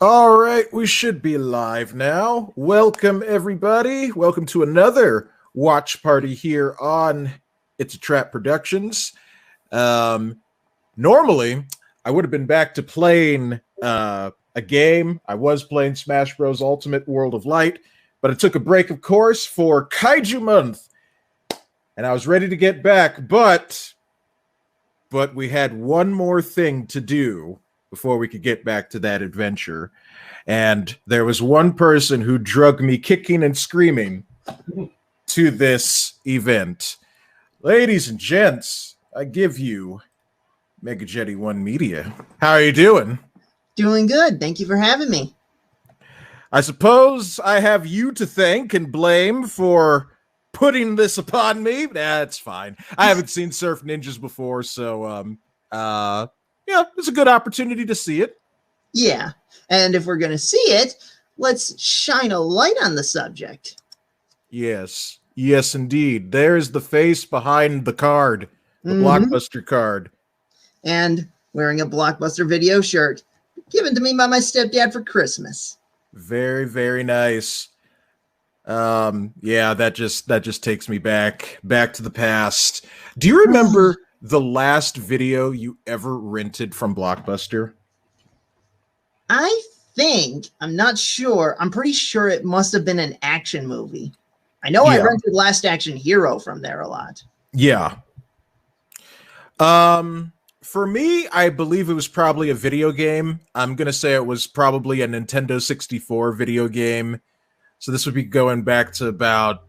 All right, we should be live now. Welcome, everybody. Welcome to another watch party here on It's a Trapp Productions. Normally, I would have been back to playing a game. I was playing Smash Bros. Ultimate World of Light, but I took a break, of course, for Kaiju Month, and I was ready to get back, but we had one more thing to do before we could get back to that adventure. And there was one person who drug me kicking and screaming to this event. Ladies and gents, I give you MJ1 Media. How are you doing? Doing good. Thank you for having me. I suppose I have you to thank and blame for putting this upon me. Nah, it's fine. I haven't seen Surf Ninjas before, so yeah, it's a good opportunity to see it. Yeah, and if we're going to see it, let's shine a light on the subject. Yes, indeed. There's the face behind the card, the Blockbuster card. And wearing a Blockbuster video shirt, given to me by my stepdad for Christmas. Very, very nice. Yeah, that just takes me back to the past. Do you remember the last video you ever rented from Blockbuster? I'm not sure. I'm pretty sure it must have been an action movie. I know I rented Last Action Hero from there a lot. Yeah. For me, I believe it was probably a video game. I'm going to say it was probably a Nintendo 64 video game. So this would be going back to about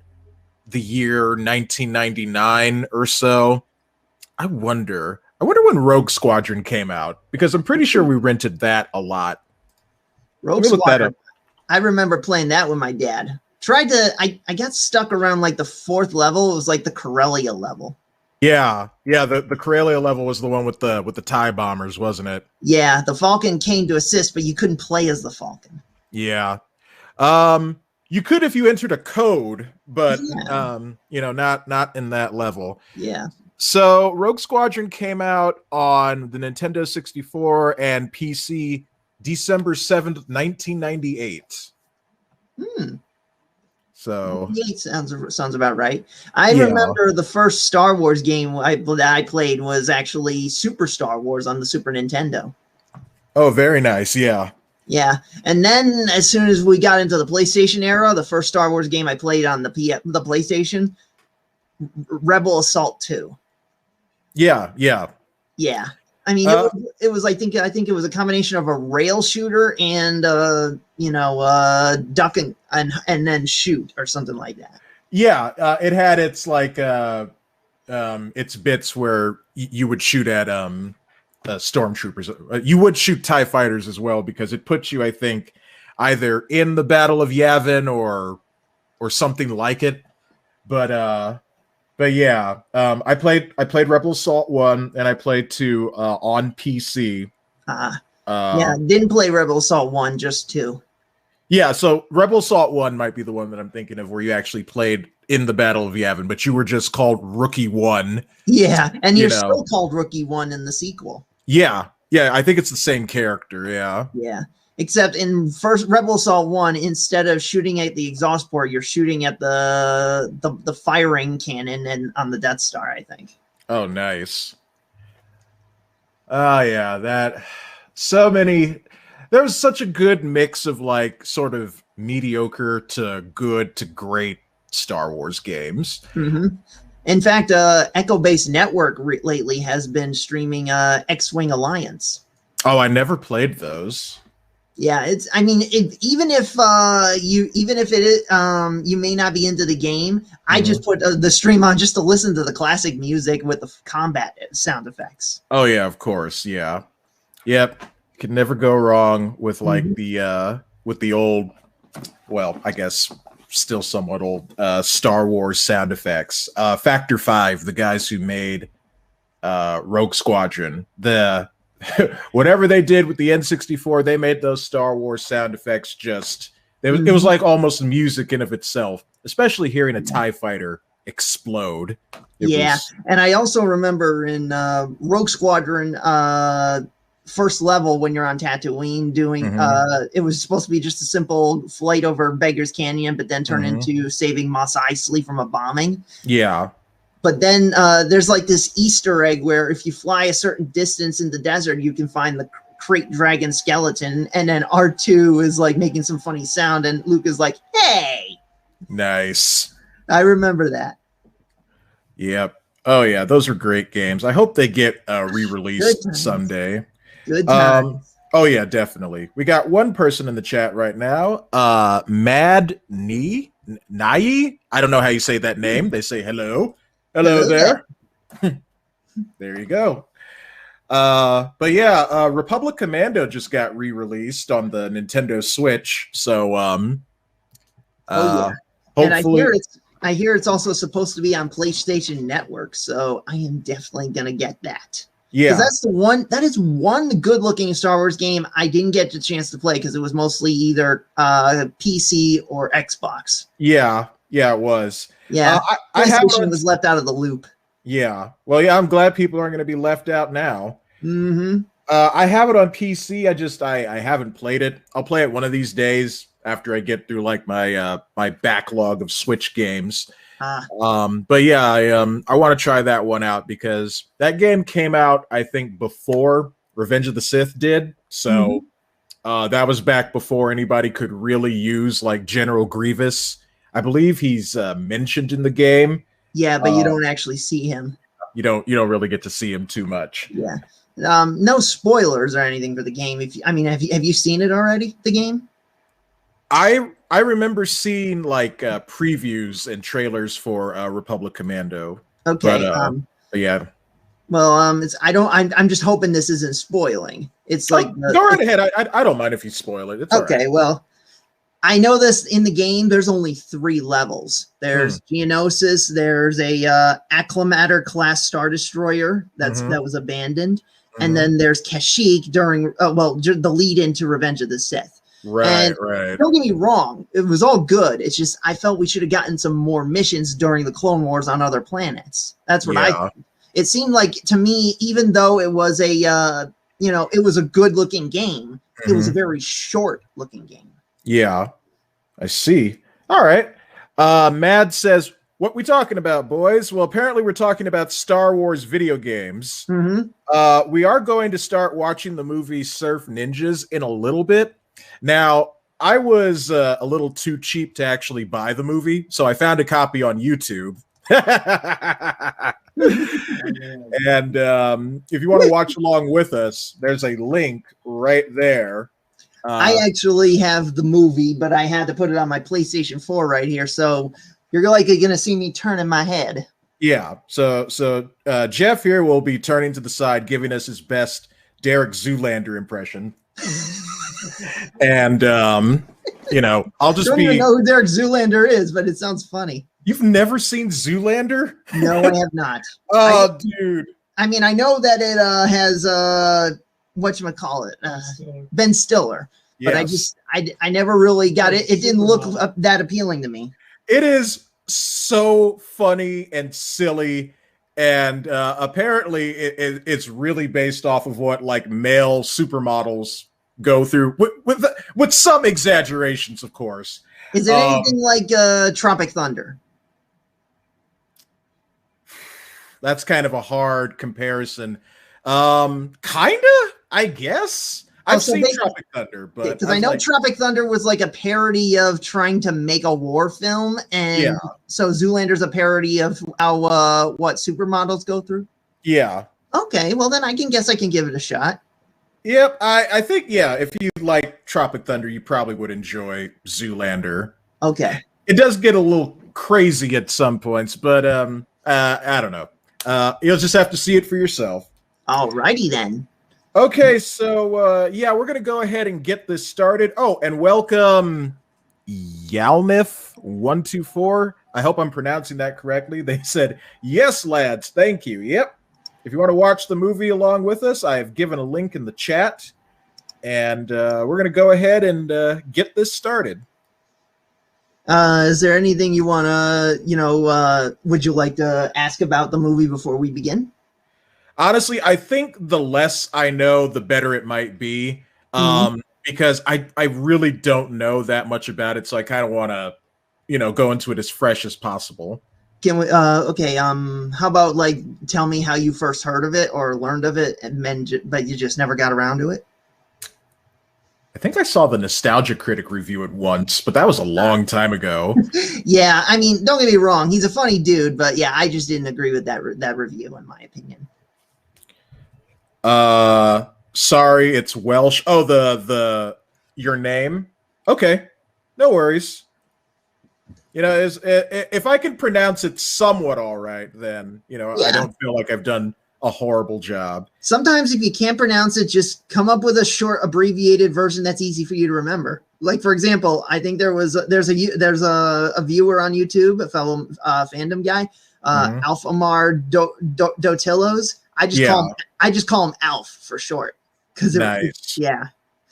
the year 1999 or so. I wonder when Rogue Squadron came out, because I'm pretty sure we rented that a lot. Rogue Squadron. I remember playing that with my dad. I got stuck around like the 4th level. It was like the Corellia level. Yeah, the Corellia level was the one with the TIE bombers, wasn't it? Yeah, the Falcon came to assist, but you couldn't play as the Falcon. Yeah. You could if you entered a code, but not in that level. Yeah. So Rogue Squadron came out on the Nintendo 64 and PC December 7th, 1998. So sounds about right. I remember the first Star Wars game that I played was actually Super Star Wars on the Super Nintendo. Oh, very nice. Yeah. Yeah, and then as soon as we got into the PlayStation era, the first Star Wars game I played on the PlayStation, Rebel Assault 2. Yeah. I mean, it was I think it was a combination of a rail shooter and duck and then shoot or something like that. Yeah, it had its like its bits where you would shoot at stormtroopers. You would shoot TIE fighters as well, because it puts you, I think, either in the Battle of Yavin or something like it. But yeah, I played Rebel Assault 1 and I played 2 on PC. Yeah, didn't play Rebel Assault 1, just 2. Yeah, so Rebel Assault 1 might be the one that I'm thinking of, where you actually played in the Battle of Yavin, but you were just called Rookie 1. Yeah, and you're still called Rookie 1 in the sequel. Yeah, I think it's the same character, yeah. Yeah, except in first Rebel Assault 1, instead of shooting at the exhaust port, you're shooting at the firing cannon and on the Death Star, I think. Oh, nice. Oh, yeah, there was such a good mix of like sort of mediocre to good to great Star Wars games. In fact, Echo Base Network lately has been streaming X-Wing Alliance. Oh, I never played those. Yeah, even if you may not be into the game, I just put the stream on just to listen to the classic music with the combat sound effects. Oh yeah, of course, yeah, yep. Could never go wrong with like with the old, well, I guess still somewhat old Star Wars sound effects. Factor 5, the guys who made Rogue Squadron, whatever they did with the N64, they made those Star Wars sound effects it was like almost music in of itself, especially hearing a TIE fighter explode. And I also remember in Rogue Squadron first level when you're on Tatooine doing it was supposed to be just a simple flight over Beggar's Canyon, but then turn into saving Mos Eisley from a bombing. Yeah. But then there's like this Easter egg where if you fly a certain distance in the desert, you can find the Crate Dragon skeleton, and then R2 is like making some funny sound, and Luke is like, "Hey!" Nice. I remember that. Yep. Oh yeah, those are great games. I hope they get re-released someday. Good times. Oh yeah, definitely. We got one person in the chat right now. Mad Nai. I don't know how you say that name. They say hello. Hello there. There you go. But yeah, Republic Commando just got re-released on the Nintendo Switch. So hopefully, and I hear it's also supposed to be on PlayStation Network, so I am definitely gonna get that. Yeah, that is one good-looking Star Wars game I didn't get the chance to play because it was mostly either PC or Xbox. Yeah, it was. Yeah, PlayStation was left out of the loop. Yeah, well, yeah, I'm glad people aren't going to be left out now. Mm-hmm. I have it on PC. I haven't played it. I'll play it one of these days after I get through like my my backlog of Switch games. But yeah, I want to try that one out because that game came out, I think, before Revenge of the Sith did. So that was back before anybody could really use like General Grievous. I believe he's mentioned in the game. Yeah, but you don't actually see him. You don't really get to see him too much. Yeah. No spoilers or anything for the game. Have you seen it already? The game? I remember seeing like previews and trailers for Republic Commando. Okay. But yeah. Well, I'm just hoping this isn't spoiling. It's like go right ahead. I don't mind if you spoil it. It's okay. All right. Well, I know this in the game. There's only 3 levels. There's Geonosis. There's a Acclimator class Star Destroyer that was abandoned, and then there's Kashyyyk during the lead into Revenge of the Sith. Right. Don't get me wrong; it was all good. It's just I felt we should have gotten some more missions during the Clone Wars on other planets. That's what I think. It seemed like to me, even though it was a it was a good looking game, it was a very short looking game. Yeah, I see. All right. Mad says, what we talking about, boys? Well, apparently we're talking about Star Wars video games. We are going to start watching the movie Surf Ninjas in a little bit. Now, I was a little too cheap to actually buy the movie, so I found a copy on YouTube. And if you want to watch along with us, there's a link right there. I actually have the movie, but I had to put it on my PlayStation 4 right here. So you're likely going to see me turning my head. Yeah. So Jeff here will be turning to the side, giving us his best Derek Zoolander impression. And, I'll just don't even know who Derek Zoolander is, but it sounds funny. You've never seen Zoolander? No, I have not. Dude. I mean, I know that it has whatchamacallit, Ben Stiller. But yes. I never really got it. It didn't look that appealing to me. It is so funny and silly. And apparently it's really based off of what like male supermodels go through with some exaggerations, of course. Is it anything like Tropic Thunder? That's kind of a hard comparison. Kinda, I guess. I've seen Tropic Thunder, but because I know Tropic Thunder was like a parody of trying to make a war film, and so Zoolander's a parody of how what supermodels go through. Yeah. Okay, well then I can give it a shot. Yep, I think if you like Tropic Thunder, you probably would enjoy Zoolander. Okay. It does get a little crazy at some points, but I don't know. You'll just have to see it for yourself. Alrighty then. Okay, so we're gonna go ahead and get this started. Oh, and welcome Yalmith124. I hope I'm pronouncing that correctly. They said, yes, lads, thank you. Yep. If you want to watch the movie along with us, I have given a link in the chat. And we're gonna go ahead and get this started. Is there anything you want to, would you like to ask about the movie before we begin? Honestly, I think the less I know, the better it might be. Because I really don't know that much about it, so I kind of want to, go into it as fresh as possible. Can we? Okay. How about like tell me how you first heard of it or learned of it, but you just never got around to it. I think I saw the Nostalgia Critic review it once, but that was a long time ago. Yeah, I mean, don't get me wrong, he's a funny dude, but yeah, I just didn't agree with that review, in my opinion. Sorry, it's Welsh. Oh, the your name. Okay, no worries. If I can pronounce it somewhat all right, then yeah. I don't feel like I've done a horrible job. Sometimes if you can't pronounce it, just come up with a short abbreviated version that's easy for you to remember. Like, for example, I think there's a viewer on YouTube, a fellow fandom guy, Alphamar Dotillos. I just call him Alf for short because nice.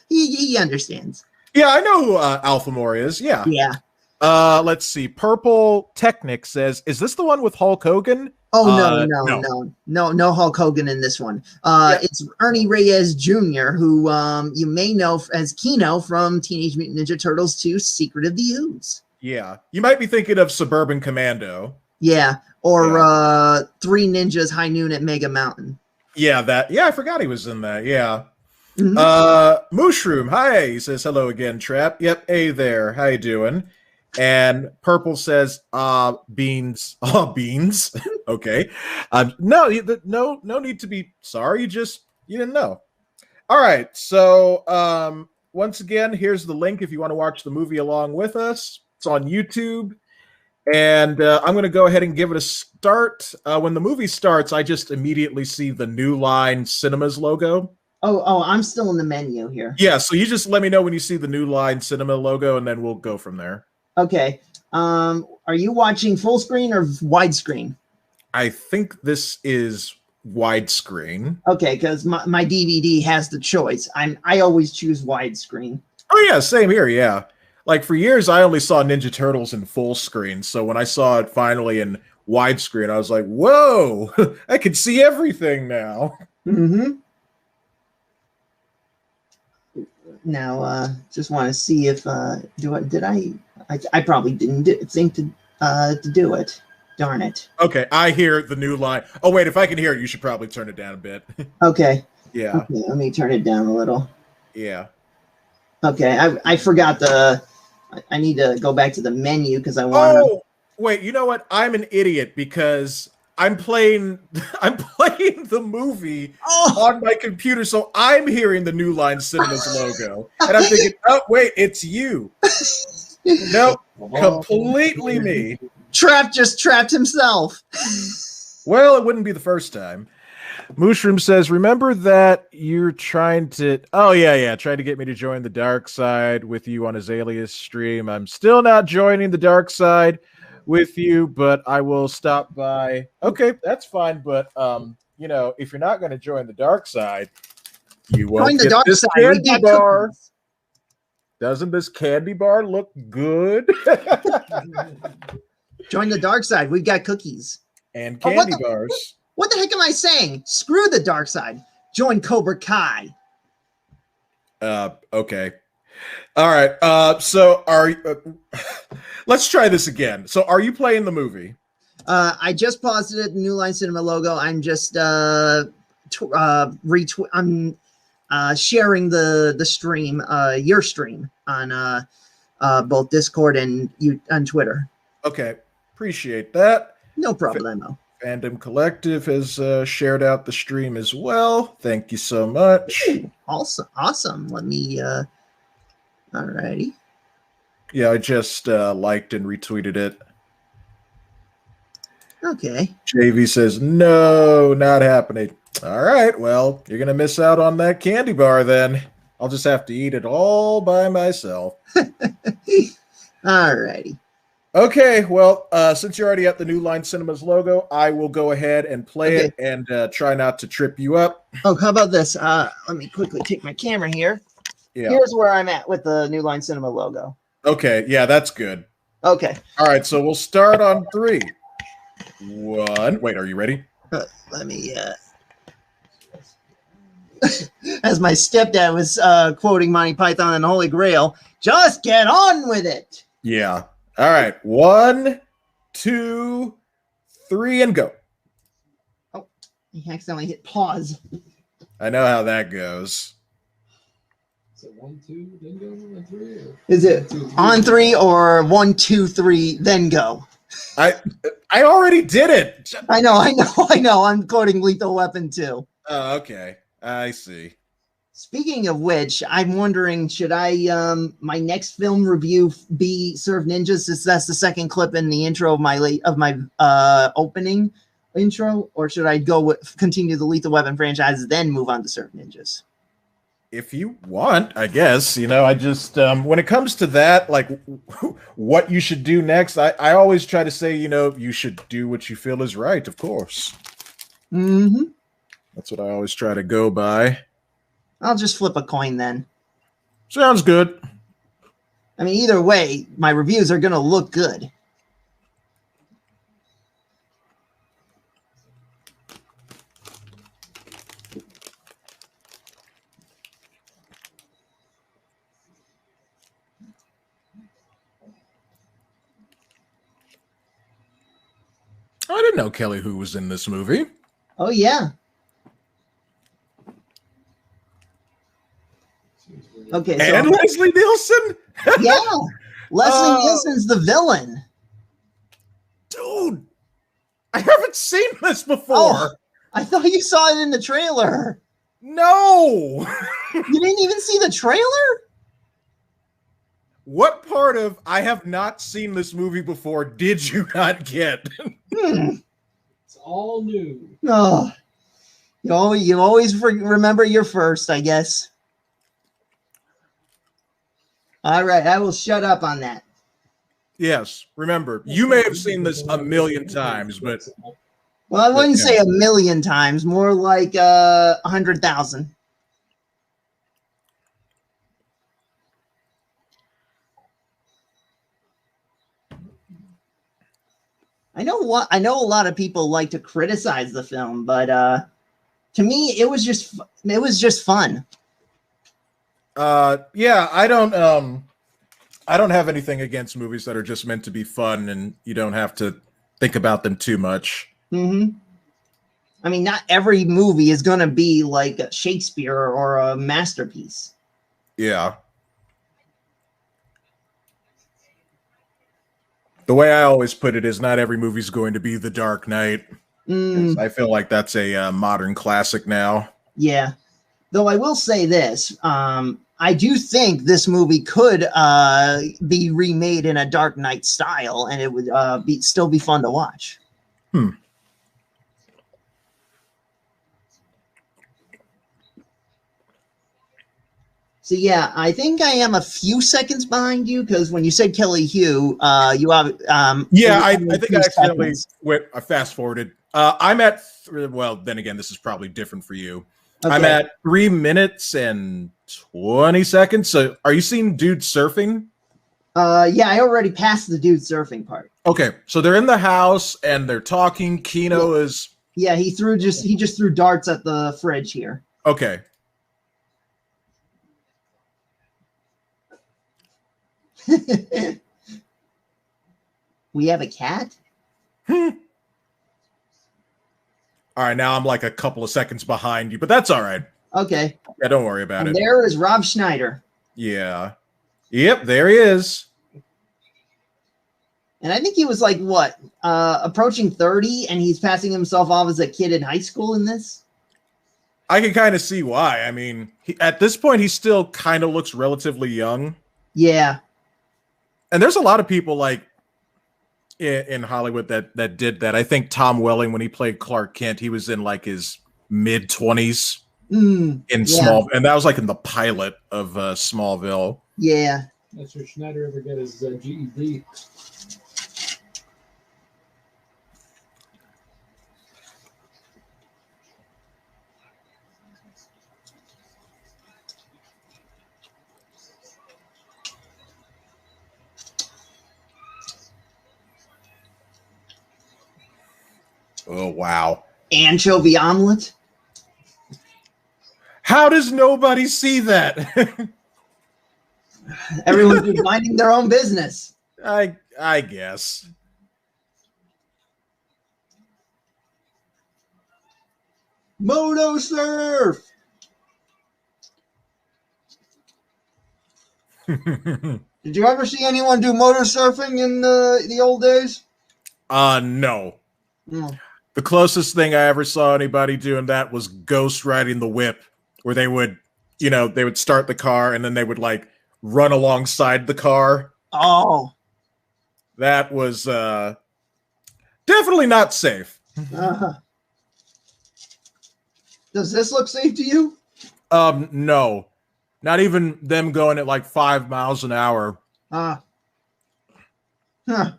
He understands. Yeah, I know who Alphamar is. Yeah. Let's see. Purple Technic says, "Is this the one with Hulk Hogan?" Oh, no Hulk Hogan in this one. It's Ernie Reyes Jr., who you may know as Keno from Teenage Mutant Ninja Turtles 2: Secret of the Ooze. Yeah, you might be thinking of Suburban Commando. Yeah, or Three Ninjas High Noon at Mega Mountain. Yeah, I forgot he was in that. Yeah. Mushroom, hi. He says, "Hello again, Trapp." Yep, hey there. How you doing? And Purple says, beans. Oh, beans. Okay. No need to be sorry. You didn't know. All right. So, once again, here's the link if you want to watch the movie along with us. It's on YouTube. And I'm going to go ahead and give it a start. When the movie starts, I just immediately see the New Line Cinemas logo. Oh, I'm still in the menu here. Yeah. So you just let me know when you see the New Line Cinema logo, and then we'll go from there. Okay. Are you watching full screen or widescreen? I think this is widescreen. Okay, because my DVD has the choice. I always choose widescreen. Oh yeah, same here. Yeah, like for years I only saw Ninja Turtles in full screen. So when I saw it finally in widescreen, I was like, "Whoa! I can see everything now." Now, just want to see if I probably didn't think to do it. Darn it. Okay, I hear the New Line. Oh wait, if I can hear it, you should probably turn it down a bit. Okay. Yeah. Okay, let me turn it down a little. Yeah. Okay, I forgot I need to go back to the menu because I want. Oh wait, you know what? I'm an idiot because I'm playing the movie on my computer, so I'm hearing the New Line Cinemas logo, and I'm thinking, oh wait, it's you. Nope, completely me. Trapp just trapped himself. Well, it wouldn't be the first time. Mushroom says, "Remember that you're trying to..." Oh, yeah. Trying to get me to join the dark side with you on Azalea's stream. I'm still not joining the dark side with you, but I will stop by. Okay, that's fine. But, if you're not going to join the dark side, you won't join the dark side. Candy bar. Doesn't this candy bar look good? Join the dark side. We've got cookies. And candy bars. What the heck am I saying? Screw the dark side. Join Cobra Kai. Okay. All right. So let's try this again. So are you playing the movie? I just paused it at the New Line Cinema logo. I'm just I'm sharing the stream, your stream on both Discord and on Twitter. Okay. Appreciate that. No problem. Fandom Collective has shared out the stream as well. Thank you so much. Ooh, awesome. Let me alrighty. Yeah, I just liked and retweeted it. Okay. JV says, "No, not happening." All right, well, you're going to miss out on that candy bar then. I'll just have to eat it all by myself. Alrighty. Okay, well, since you're already at the New Line Cinemas logo, I will go ahead and play it and try not to trip you up. Oh, how about this? Let me quickly take my camera here. Yeah. Here's where I'm at with the New Line Cinema logo. Okay, yeah, that's good. Okay. All right, so we'll start on 3. 1. Wait, are you ready? Let me As my stepdad was quoting Monty Python and the Holy Grail, just get on with it. Yeah. All right. 1, 2, 3, and go. Oh, he accidentally hit pause. I know how that goes. Is it 1, 2, then go on 3? Or Is it 1, 2, 3, on 3 or 1, 2, 3, then go? I already did it. I know. I'm quoting Lethal Weapon too. Oh, okay. I see. Speaking of which, I'm wondering, should I my next film review be Surf Ninjas, since that's the second clip in the intro of my opening intro, or should I continue the Lethal Weapon franchise, then move on to Surf Ninjas? If you want, I guess. I just when it comes to that, like what you should do next, I always try to say, you should do what you feel is right, of course. Mm-hmm. That's what I always try to go by. I'll just flip a coin then. Sounds good. I mean, either way, my reviews are going to look good. I didn't know Kelly Hu was in this movie. Oh, yeah. Okay. And Leslie Nielsen? Yeah. Leslie Nielsen's the villain. Dude, I haven't seen this before. Oh, I thought you saw it in the trailer. No. You didn't even see the trailer? What part of I have not seen this movie before did you not get? It's all new. Oh, you always remember your first, I guess. All right, I will shut up on that. Yes, remember, you may have seen this a million times, but... Well, I wouldn't say a million times, more like 100,000. I know a lot of people like to criticize the film, but to me, it was just fun. Yeah, I don't have anything against movies that are just meant to be fun and you don't have to think about them too much. Mm-hmm. I mean, not every movie is going to be like Shakespeare or a masterpiece. Yeah. The way I always put it is not every movie's going to be The Dark Knight. I feel like that's a modern classic now. Yeah. Though I will say this, I do think this movie could be remade in a Dark Knight style, and it would still be fun to watch. So yeah, I think I am a few seconds behind you, because when you said Kelly Hu, you have yeah, I think I accidentally I fast forwarded. I'm at well, then again, this is probably different for you. Okay. I'm at 3 minutes and 20 seconds. So are you seeing dude surfing? Yeah, I already passed the dude surfing part. Okay, so they're in the house and they're talking. Kino is he just threw darts at the fridge here. Okay. We have a cat? All right, now I'm like a couple of seconds behind you, but that's all right. Okay. Yeah, don't worry about it. There is Rob Schneider. Yeah. Yep, there he is. And I think he was like, what, approaching 30, and he's passing himself off as a kid in high school in this? I can kind of see why. I mean, at this point, he still kind of looks relatively young. Yeah. And there's a lot of people like in Hollywood that did that. I think Tom Welling, when he played Clark Kent, he was in like his mid-20s in Small, and that was like in the pilot of Smallville. Yeah. That's where Schneider ever got his GED. Oh, wow. Anchovy omelet? How How does nobody see that? Everyone's just minding their own business. I guess. Moto surf. Did you ever see anyone do motor surfing in the old days? No. Mm. The closest thing I ever saw anybody doing that was ghost riding the whip, where they would, they would start the car and then they would like run alongside the car. Oh. That was definitely not safe. Uh-huh. Does this look safe to you? No. Not even them going at like 5 miles an hour. They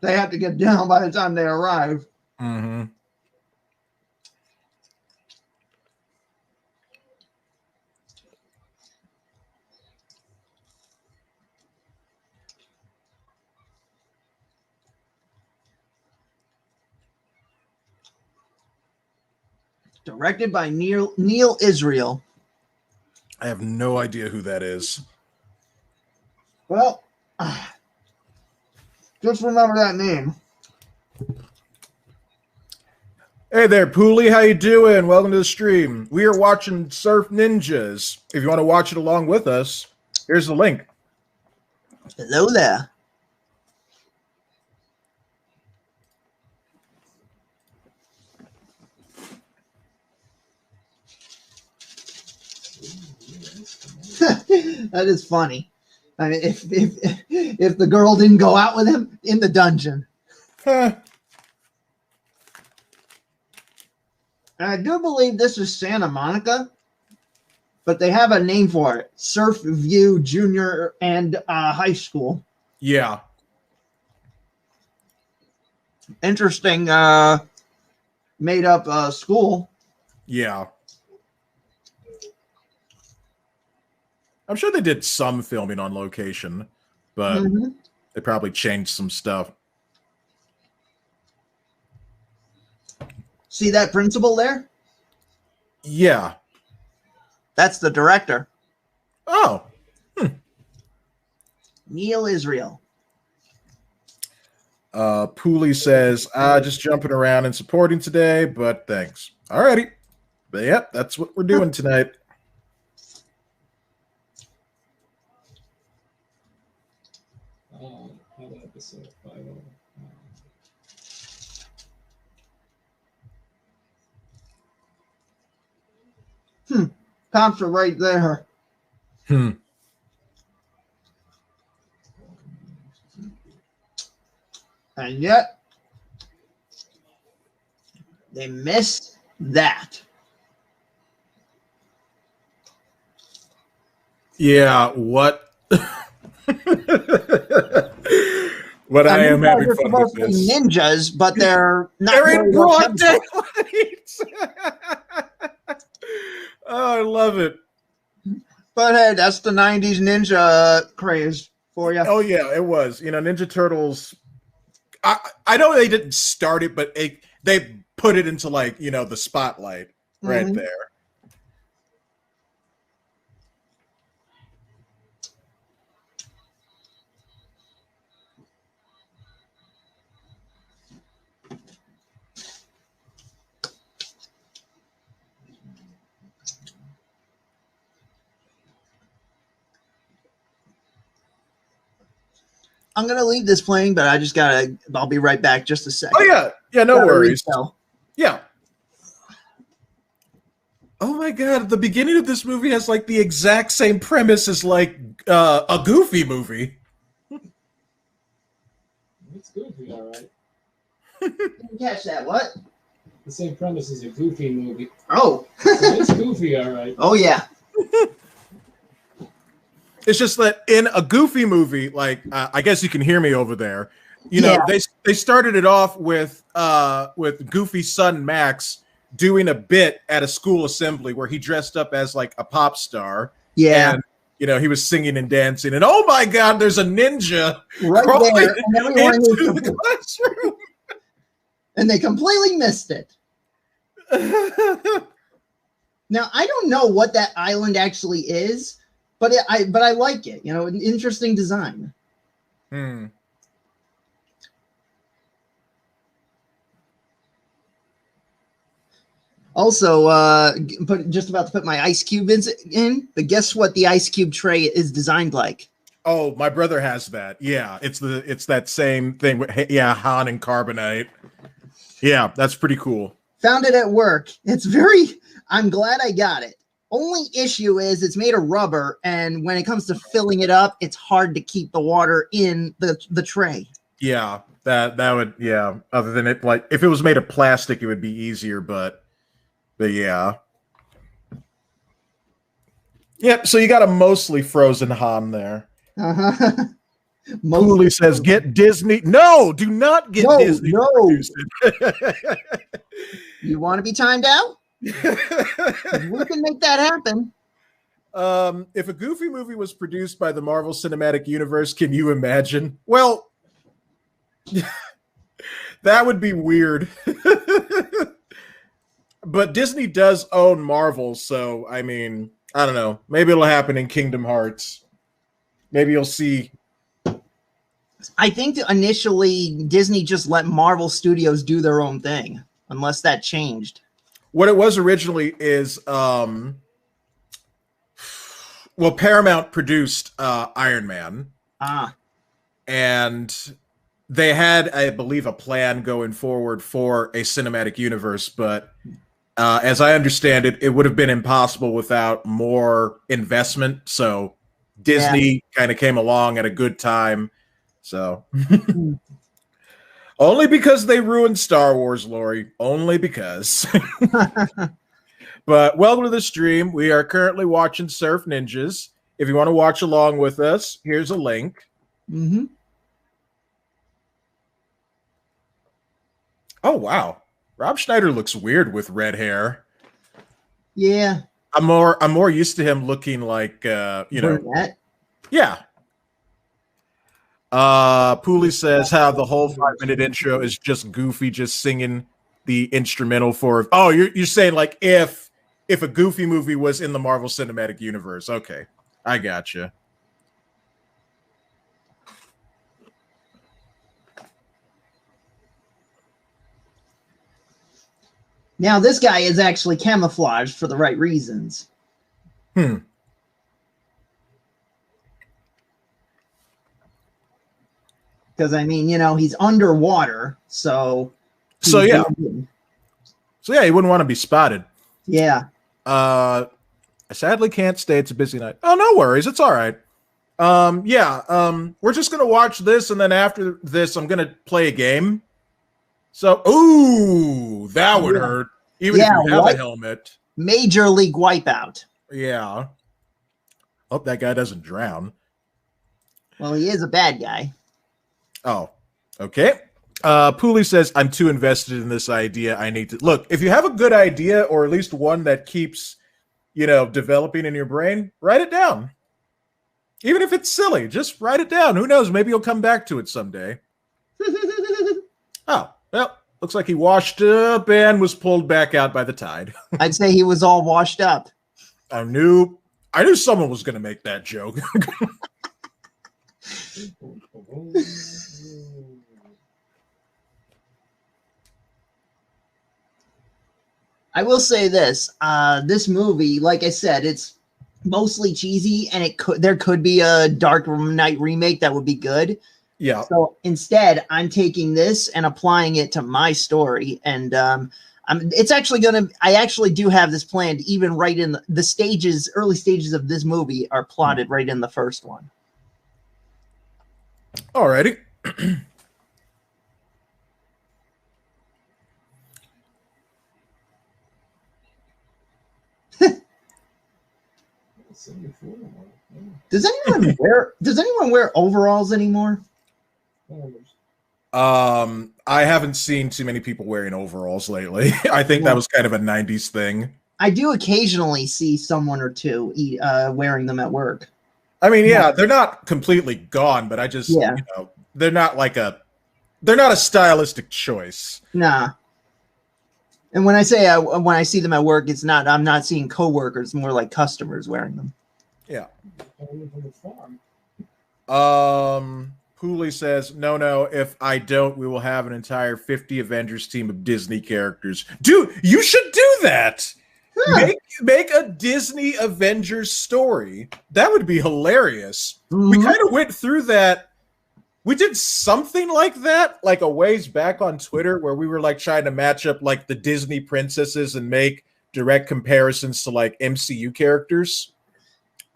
have to get down by the time they arrive. Mm-hmm. Directed by Neil Israel. I have no idea who that is. Well, just remember that name. Hey there, Pooley. How you doing? Welcome to the stream. We are watching Surf Ninjas. If you want to watch it along with us, here's the link. Hello there. That is funny. I mean, if the girl didn't go out with him in the dungeon. Huh. I do believe this is Santa Monica, but they have a name for it. Surf View Junior and High School. Yeah. Interesting made up school. Yeah. I'm sure they did some filming on location, but they probably changed some stuff. See that principal there? Yeah. That's the director. Oh. Neil Israel. Pooley says, just jumping around and supporting today, but thanks. Alrighty. But yep, that's what we're doing tonight. Episode 50. Cops are right there. And yet, they missed that. Yeah, what? But I am having fun with this. Ninjas, but they're not. They're in broad daylight. Oh, I love it. But hey, that's the 90s ninja craze for you. Oh, yeah, it was. Ninja Turtles. I know they didn't start it, but they put it into, like, the spotlight right there. I'm going to leave this playing, but I'll be right back just a second. Oh, yeah. Yeah, no worries. Yeah. Oh, my God. The beginning of this movie has, like, the exact same premise as, like, a Goofy movie. It's Goofy, all right. Didn't catch that. What? The same premise as a Goofy movie. Oh. So it's Goofy, all right. Oh, yeah. It's just that in a Goofy movie, like I guess you can hear me over there. They started it off with Goofy's son Max doing a bit at a school assembly where he dressed up as like a pop star. Yeah, and he was singing and dancing, and oh my God, there's a ninja right there, and everyone into the classroom, and they completely missed it. Now, I don't know what that island actually is, but I like it. You know, an interesting design. Hmm. Also, just about to put my ice cube in, but guess what the ice cube tray is designed like? Oh, my brother has that. Yeah, it's that same thing. Yeah, Han and carbonite. Yeah, that's pretty cool. Found it at work. I'm glad I got it. Only issue is it's made of rubber, and when it comes to filling it up, it's hard to keep the water in the tray. Yeah, that would, yeah. Other than it, like, if it was made of plastic, it would be easier, but yeah. Yep, so you got a mostly frozen Han there. Uh-huh. Cooley says, get Disney. No, do not get Disney. No. You want to be timed out? We can make that happen. If a Goofy movie was produced by the Marvel Cinematic Universe, can you imagine? Well, that would be weird. But Disney does own Marvel, so, I mean, I don't know. Maybe it'll happen in Kingdom Hearts. Maybe you'll see. I think initially Disney just let Marvel Studios do their own thing, unless that changed. What it was originally is, well, Paramount produced Iron Man. And they had, I believe, a plan going forward for a cinematic universe, but as I understand it, it would have been impossible without more investment. So Disney kind of came along at a good time. So only because they ruined Star Wars, Lori. Only because. But welcome to the stream. We are currently watching Surf Ninjas. If you want to watch along with us, here's a link. Mm-hmm. Oh, wow. Rob Schneider looks weird with red hair. Yeah. I'm more used to him looking like, you know. Brunette? Yeah. Pooley says how the whole 5-minute intro is just Goofy just singing the instrumental for. Oh, you're saying like if a Goofy movie was in the Marvel Cinematic Universe. Okay, I gotcha. Now this guy is actually camouflaged for the right reasons. Because, I mean, you know, he's underwater, so... yeah. So, yeah, he wouldn't want to be spotted. Yeah. I sadly can't stay. It's a busy night. Oh, no worries. It's all right. We're just going to watch this, and then after this, I'm going to play a game. So, ooh, that would hurt. Even if you have a helmet. Major League Wipeout. Yeah. Hope that guy doesn't drown. Well, he is a bad guy. Oh, okay. Pooley says, I'm too invested in this idea. I need to look. If you have a good idea, or at least one that keeps, you know, developing in your brain, write it down. Even if it's silly, just write it down. Who knows? Maybe you'll come back to it someday. Oh, well, looks like he washed up and was pulled back out by the tide. I'd say he was all washed up. I knew someone was going to make that joke. I will say this: this movie, like I said, it's mostly cheesy, and there could be a Dark Knight remake that would be good. Yeah. So instead, I'm taking this and applying it to my story, and it's actually gonna. I actually do have this planned. Even right in the stages, early stages of this movie are plotted right in the first one. Alrighty. Does anyone wear overalls anymore? I haven't seen too many people wearing overalls lately. I think that was kind of a 90s thing. I do occasionally see someone or two wearing them at work. I mean, yeah, they're not completely gone, but I just, you know, they're not a stylistic choice. Nah. And when I say when I see them at work, it's not. I'm not seeing coworkers. More like customers wearing them. Yeah. From the farm. Pooley says, no, if I don't, we will have an entire 50 Avengers team of Disney characters. Dude, you should do that. Huh. Make a Disney Avengers story. That would be hilarious. Mm-hmm. We kind of went through that. We did something like that, like a ways back on Twitter, where we were like trying to match up like the Disney princesses and make direct comparisons to like MCU characters.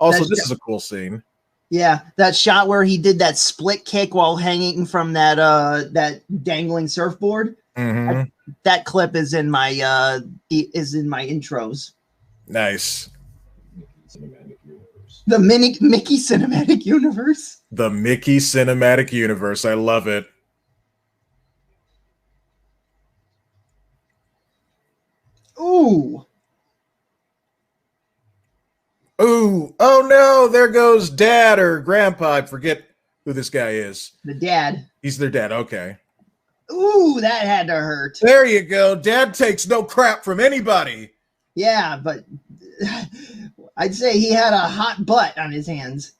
Also, this is a cool scene. Yeah, that shot where he did that split kick while hanging from that that dangling surfboard. Mm-hmm. That clip is in my intros. Nice. The Mickey Cinematic Universe. The Mickey Cinematic Universe. I love it. Ooh. Ooh, oh no, there goes dad or grandpa. I forget who this guy is. The dad. He's their dad, okay. Ooh, that had to hurt. There you go. Dad takes no crap from anybody. Yeah, but I'd say he had a hot butt on his hands.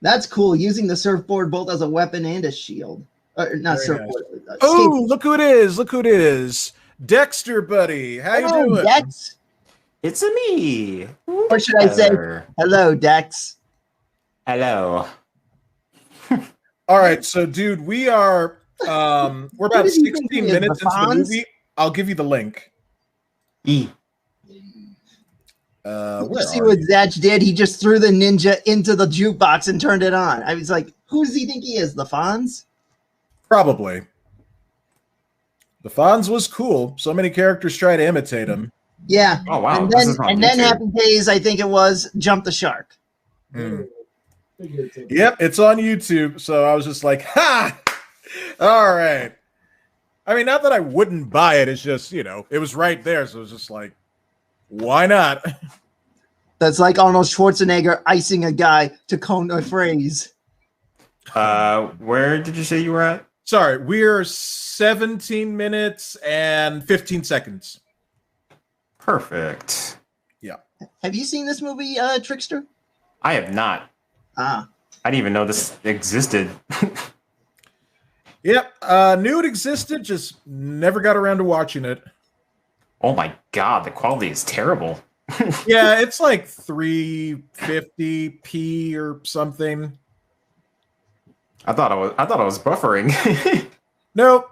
That's cool, using the surfboard both as a weapon and a shield. Not very surfboard. Nice. Oh, look who it is. Look who it is. Dexter, buddy. How you doing? Dex. It's me. Or should I say, hello, Dex? Hello. All right, so dude, we're about 16 minutes into the movie. I'll give you the link. Did you see what Zach did? He just threw the ninja into the jukebox and turned it on. I was like, who does he think he is? The Fonz? Probably. The Fonz was cool. So many characters try to imitate him. Yeah. Oh wow. And then Happy Days, I think it was Jump the Shark. Mm. Yep, it's on YouTube. So I was just like, ha! All right. I mean, not that I wouldn't buy it. It's just, it was right there. So it was just like, why not? That's like Arnold Schwarzenegger icing a guy to coin a phrase. Where did you say you were at? Sorry, we're 17 minutes and 15 seconds. Perfect. Yeah. Have you seen this movie, Trickster? I have not. Ah. I didn't even know this existed. Yep. Knew it existed, just never got around to watching it. Oh my god, the quality is terrible. Yeah, it's like 350p or something. I thought I was buffering. Nope.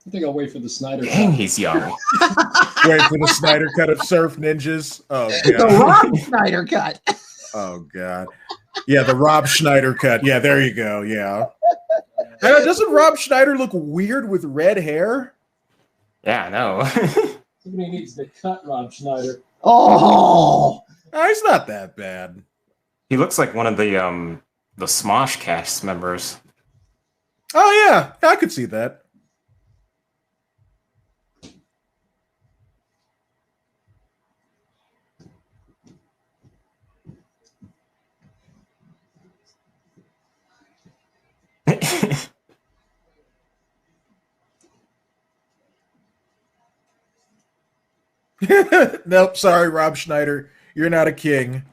I think I'll wait for the Snyder cut. Dang, he's young. Wait for the Snyder cut of Surf Ninjas. Oh, God. The Rob Schneider cut. Oh, God. Yeah, the Rob Schneider cut. Yeah, there you go. Yeah. Doesn't Rob Schneider look weird with red hair? Yeah, I know. Somebody needs to cut Rob Schneider. Oh! He's not that bad. He looks like one of the Smosh cast members. Oh, yeah. I could see that. Nope, sorry, Rob Schneider. You're not a king.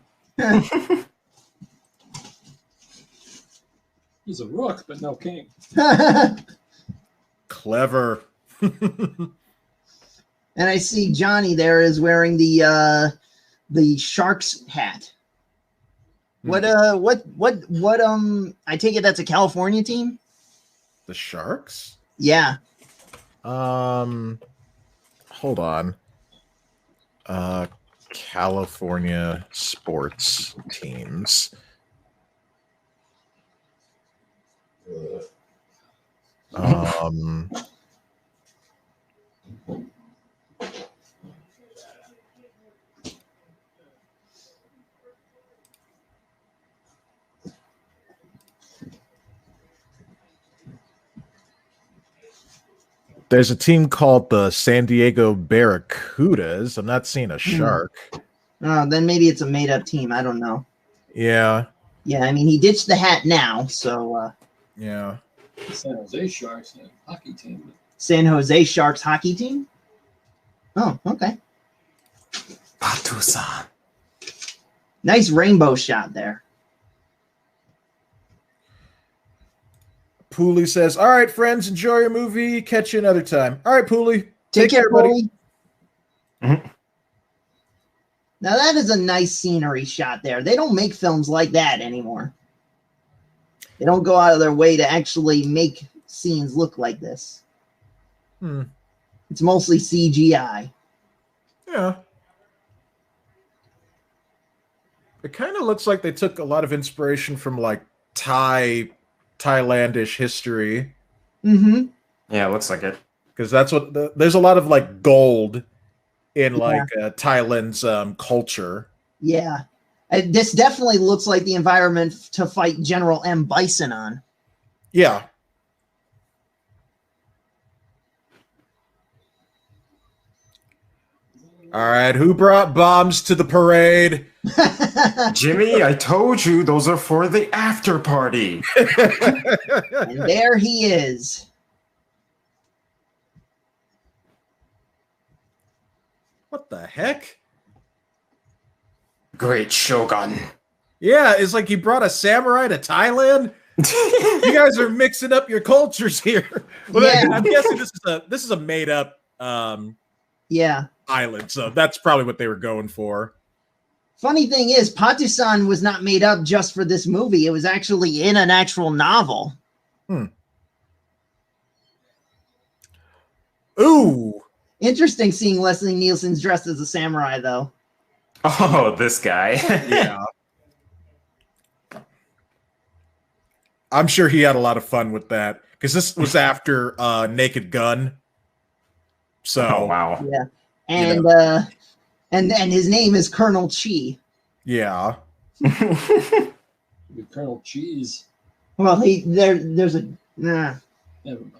He's a rook, but no king. Clever. And I see Johnny there is wearing the Sharks hat. What I take it that's a California team? The Sharks? Yeah. Hold on. California sports teams. There's a team called the San Diego Barracudas. I'm not seeing a shark. Oh, then maybe it's a made-up team. I don't know. Yeah. Yeah, I mean, he ditched the hat now, so Yeah. The San Jose Sharks and hockey team. San Jose Sharks hockey team. Oh, okay. Patu-san. Nice rainbow shot there. Pooley says, "All right, friends, enjoy your movie. Catch you another time." All right, Pooley. Take care, buddy. buddy. Mhm. Now that is a nice scenery shot there. They don't make films like that anymore. They don't go out of their way to actually make scenes look like this. It's mostly CGI. Yeah. It kind of looks like they took a lot of inspiration from like Thailandish history. Mm-hmm. Yeah, it looks like it. Because that's what there's a lot of like gold in like Thailand's culture. Yeah. This definitely looks like the environment to fight General M. Bison on. Yeah. All right, who brought bombs to the parade? Jimmy, I told you those are for the after party. And there he is. What the heck? Great Shogun. Yeah, it's like you brought a samurai to Thailand. You guys are mixing up your cultures here. Well, Yeah. I'm guessing this is a made up Yeah. island, so that's probably what they were going for. Funny thing is, Patusan was not made up just for this movie. It was actually in an actual novel. Ooh. Interesting seeing Leslie Nielsen's dressed as a samurai, though. Oh, this guy. Yeah. I'm sure he had a lot of fun with that because this was after Naked Gun. So, Oh, wow. Yeah. And and his name is Colonel Chi. Yeah. With Colonel Cheese. Well, there's a Never mind.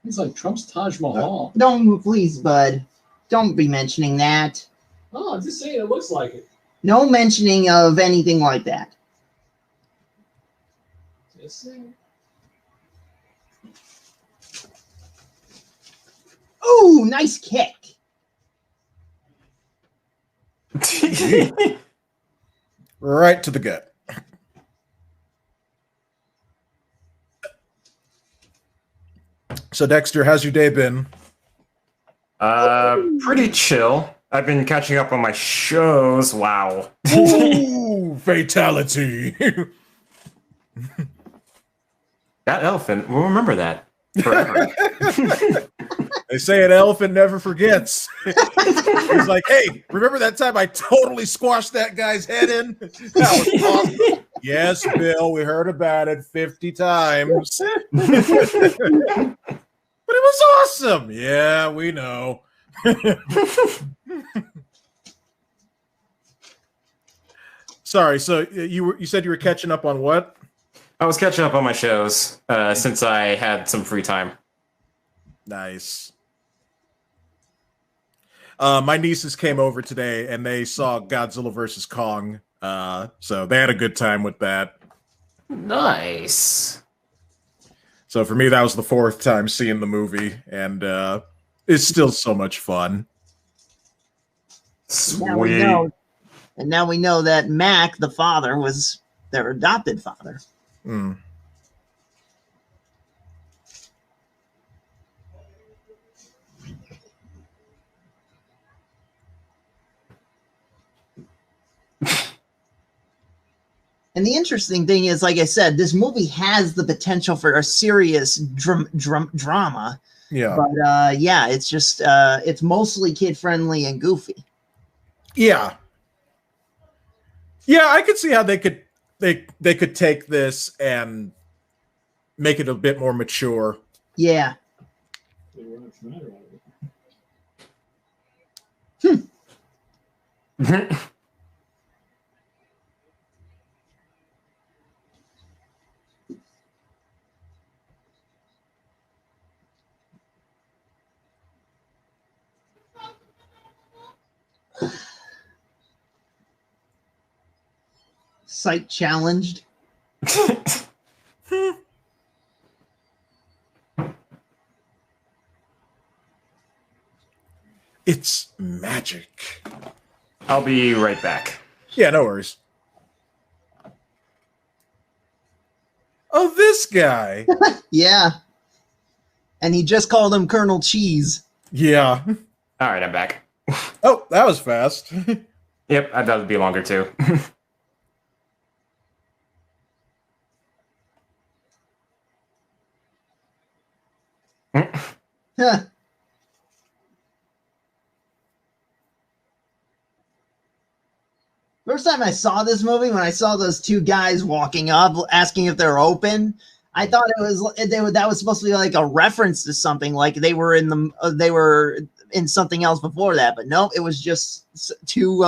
It's like Trump's Taj Mahal. Don't, please, bud. Don't be mentioning that. Oh, I'm just saying it looks like it. No mentioning of anything like that. Just saying. Ooh, nice kick. Right to the gut. So, Dexter, how's your day been? Pretty chill. I've been catching up on my shows. Wow. Ooh, fatality. That elephant, we'll remember that forever. They say an elephant never forgets. He's like, hey, remember that time I totally squashed that guy's head in? That was awesome. Yes, Bill, we heard about it 50 times. But it was awesome. Yeah, we know. Sorry, so you said you were catching up on what? I was catching up on my shows since I had some free time. Nice. My nieces came over today and they saw Godzilla versus Kong. So they had a good time with that. Nice. So for me, that was the fourth time seeing the movie, and it's still so much fun. Now we Sweet. know, and now we know that Mac, the father, was their adopted father. Mm. And the interesting thing is, like I said, this movie has the potential for a serious drama. Yeah. But yeah, it's just it's mostly kid friendly and goofy. Yeah. Yeah, I could see how they could take this and make it a bit more mature. Yeah. They were much matter out of it. Sight challenged. It's magic. I'll be right back. Yeah, no worries. Oh, this guy. Yeah. And he just called him Colonel Cheese. Yeah. All right, I'm back. Oh, that was fast. Yep, I thought it'd be longer too. Huh. First time I saw this movie, when I saw those two guys walking up, asking if they're open, I thought it was that was supposed to be like a reference to something, like they were in something else before that. But no, it was just two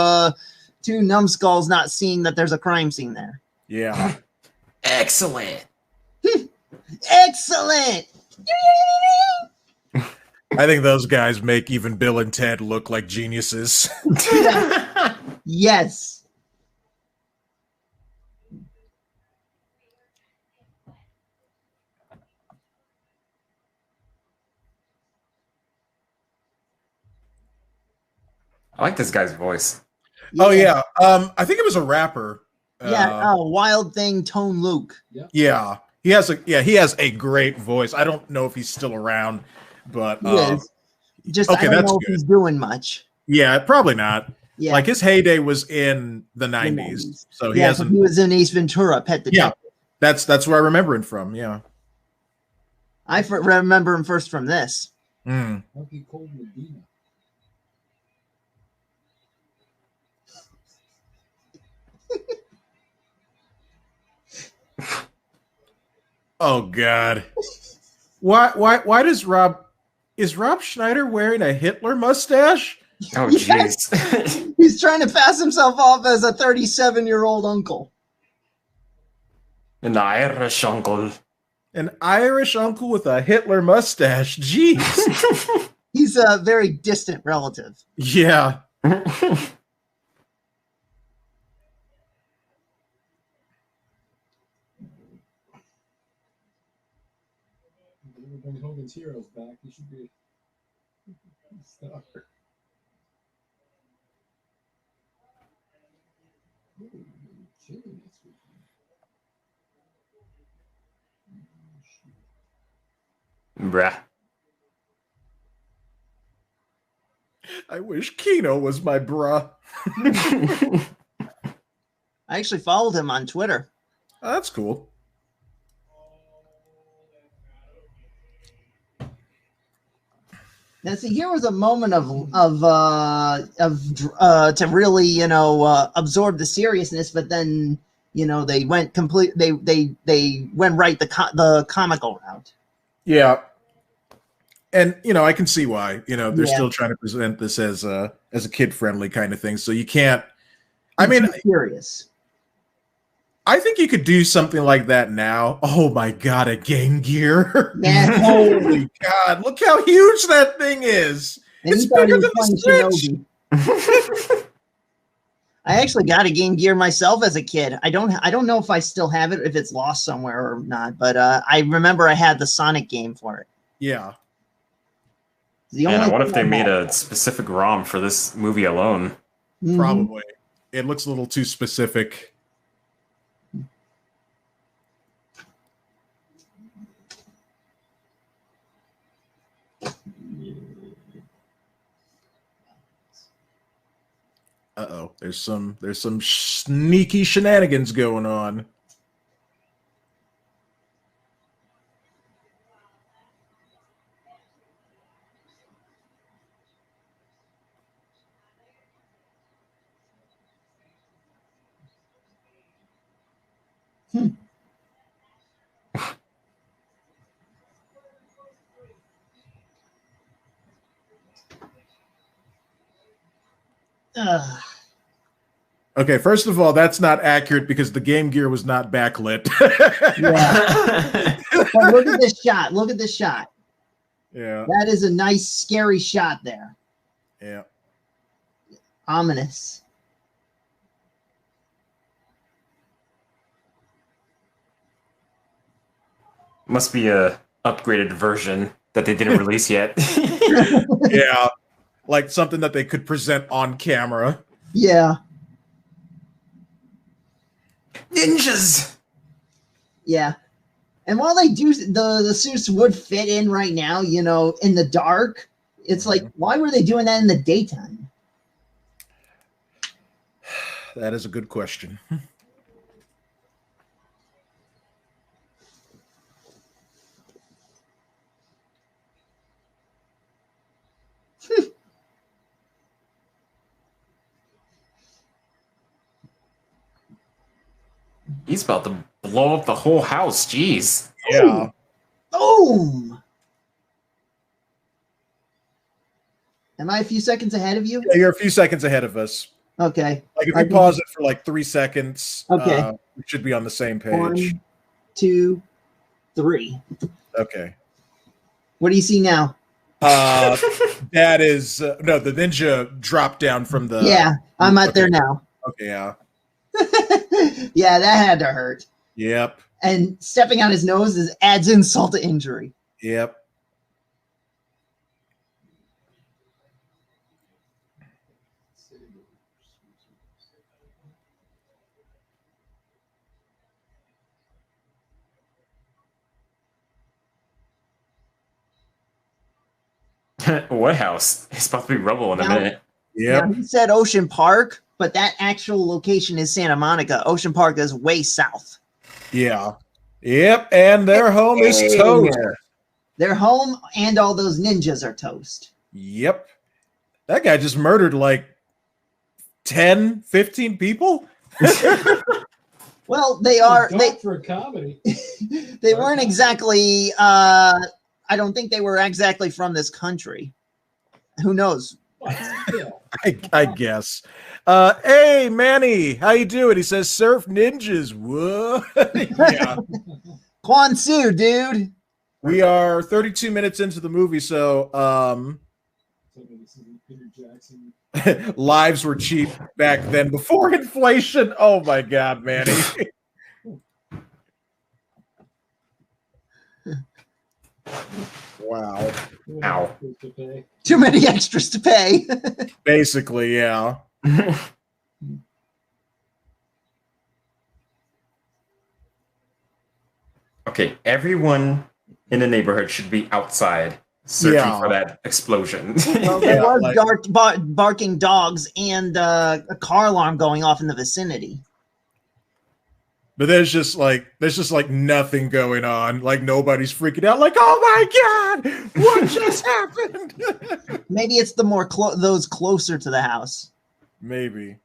numbskulls not seeing that there's a crime scene there. Yeah. Excellent. Excellent. I think those guys make even Bill and Ted look like geniuses. Yes. I like this guy's voice. Oh yeah. I think it was a rapper. Yeah, Wild Thing Tone Luke. Yeah. He has a great voice. I don't know if he's still around, but He is. Just okay, I don't that's know if good. he's doing much. Yeah, probably not. Yeah. Like his heyday was in the 90s. So he hasn't. He was in Ace Ventura, Pet Detective. Yeah. That's where I remember him from. Yeah. I remember him first from this. Mm. Monkey Cold Medina. Oh God. Why does Rob Schneider wearing a Hitler mustache? Oh Yes. jeez. He's trying to pass himself off as a 37-year-old uncle. An Irish uncle. An Irish uncle with a Hitler mustache. Jeez. He's a very distant relative. Yeah. They bring Hogan's Heroes back. He should be a star. Ooh, chili next week. Bruh. I wish Keno was my bruh. I actually followed him on Twitter. Oh, that's cool. Now, see, here was a moment to really, absorb the seriousness, but then, they went they went right the comical route. Yeah. And I can see why. They're Yeah. still trying to present this as a kid-friendly kind of thing. So you can't. I mean, Serious. I think you could do something like that now. Oh my God, a Game Gear. Yeah. Holy God, look how huge that thing is. And It's he thought he bigger was than the playing Switch. Shinobi. I actually got a Game Gear myself as a kid. I don't know if I still have it, if it's lost somewhere or not, but I remember I had the Sonic game for it. Yeah. And I wonder if they made a specific ROM for this movie alone. Mhm. Probably. It looks a little too specific. Uh-oh. There's some sneaky shenanigans going on. Ugh. Okay, first of all, that's not accurate because the Game Gear was not backlit. Yeah. But look at this shot. Look at this shot. Yeah. That is a nice, scary shot there. Yeah. Ominous. Must be a upgraded version that they didn't release yet. Yeah, like something that they could present on camera. Yeah. Ninjas! Yeah. And while they do, the suits would fit in right now, you know, in the dark. It's like, why were they doing that in the daytime? That is a good question. He's about to blow up the whole house. Jeez. Yeah. Boom! Am I a few seconds ahead of you? Yeah, you're a few seconds ahead of us. Okay. Like if you pause it for like 3 seconds, Okay. We should be on the same page. 1, 2, 3. Okay. What do you see now? That is no, the ninja dropped down from the. Yeah, I'm out there now. Okay, yeah. Yeah, that had to hurt. Yep. And stepping on his nose adds insult to injury. Yep. What house? It's about to be rubble in a minute. Yep. Now, he said Ocean Park, but that actual location is Santa Monica. Ocean Park is way south. Yeah. Yep. And their home is toast. Their home and all those ninjas are toast. Yep. That guy just murdered like 10, 15 people. Well, they are. For a comedy. They weren't exactly. I don't think they were exactly from this country. Who knows? I guess. Hey, Manny, how you doing? He says, surf ninjas. Whoa. Yeah. Quan Su, dude. We are 32 minutes into the movie, so lives were cheap back then before inflation. Oh my God, Manny. Wow. Ow. Too many extras to pay. Basically, yeah. Okay, everyone in the neighborhood should be outside searching for that explosion. Well, there was barking dogs and a car alarm going off in the vicinity. But there's just like nothing going on. Like nobody's freaking out. Like, oh my God, what just happened? Maybe it's the more those closer to the house. Maybe.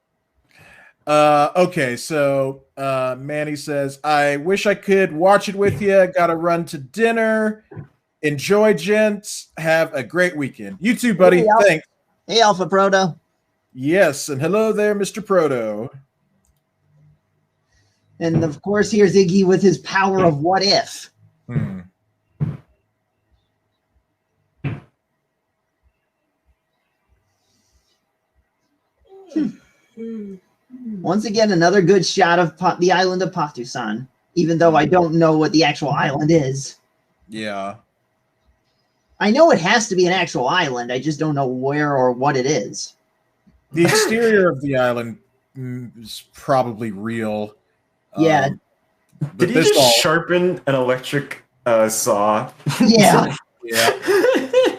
Okay, so Manny says, I wish I could watch it with you. Gotta run to dinner. Enjoy, gents. Have a great weekend. You too, buddy. Hey, Thanks. Hey, Alpha Proto. Yes, and hello there, Mr. Proto. And of course, here's Iggy with his power of what if. Once again, another good shot of the island of Patusan, even though I don't know what the actual island is. Yeah. I know it has to be an actual island. I just don't know where or what it is. The exterior of the island is probably real. Yeah. Did he just sharpen an electric saw? Yeah. Yeah.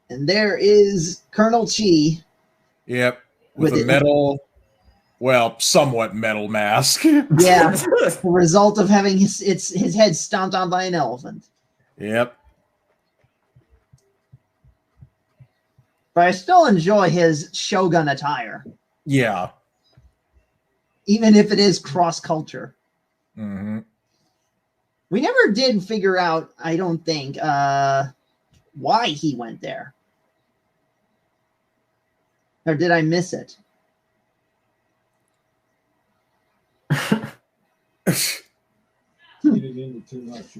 And there is Colonel Chi. Yep. With a metal, well, somewhat metal mask. Yeah. The result of having his head stomped on by an elephant. Yep. But I still enjoy his Shogun attire. Yeah. Even if it is cross-culture. Mm-hmm. We never did figure out, I don't think, why he went there. Or did I miss it? Get it into too much.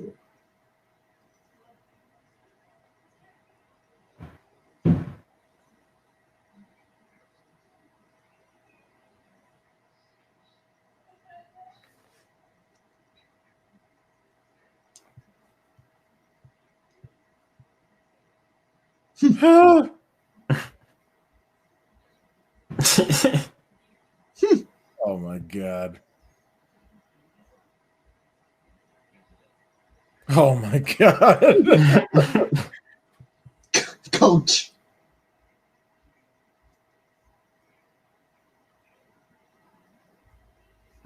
Oh my god. Oh my god. Coach.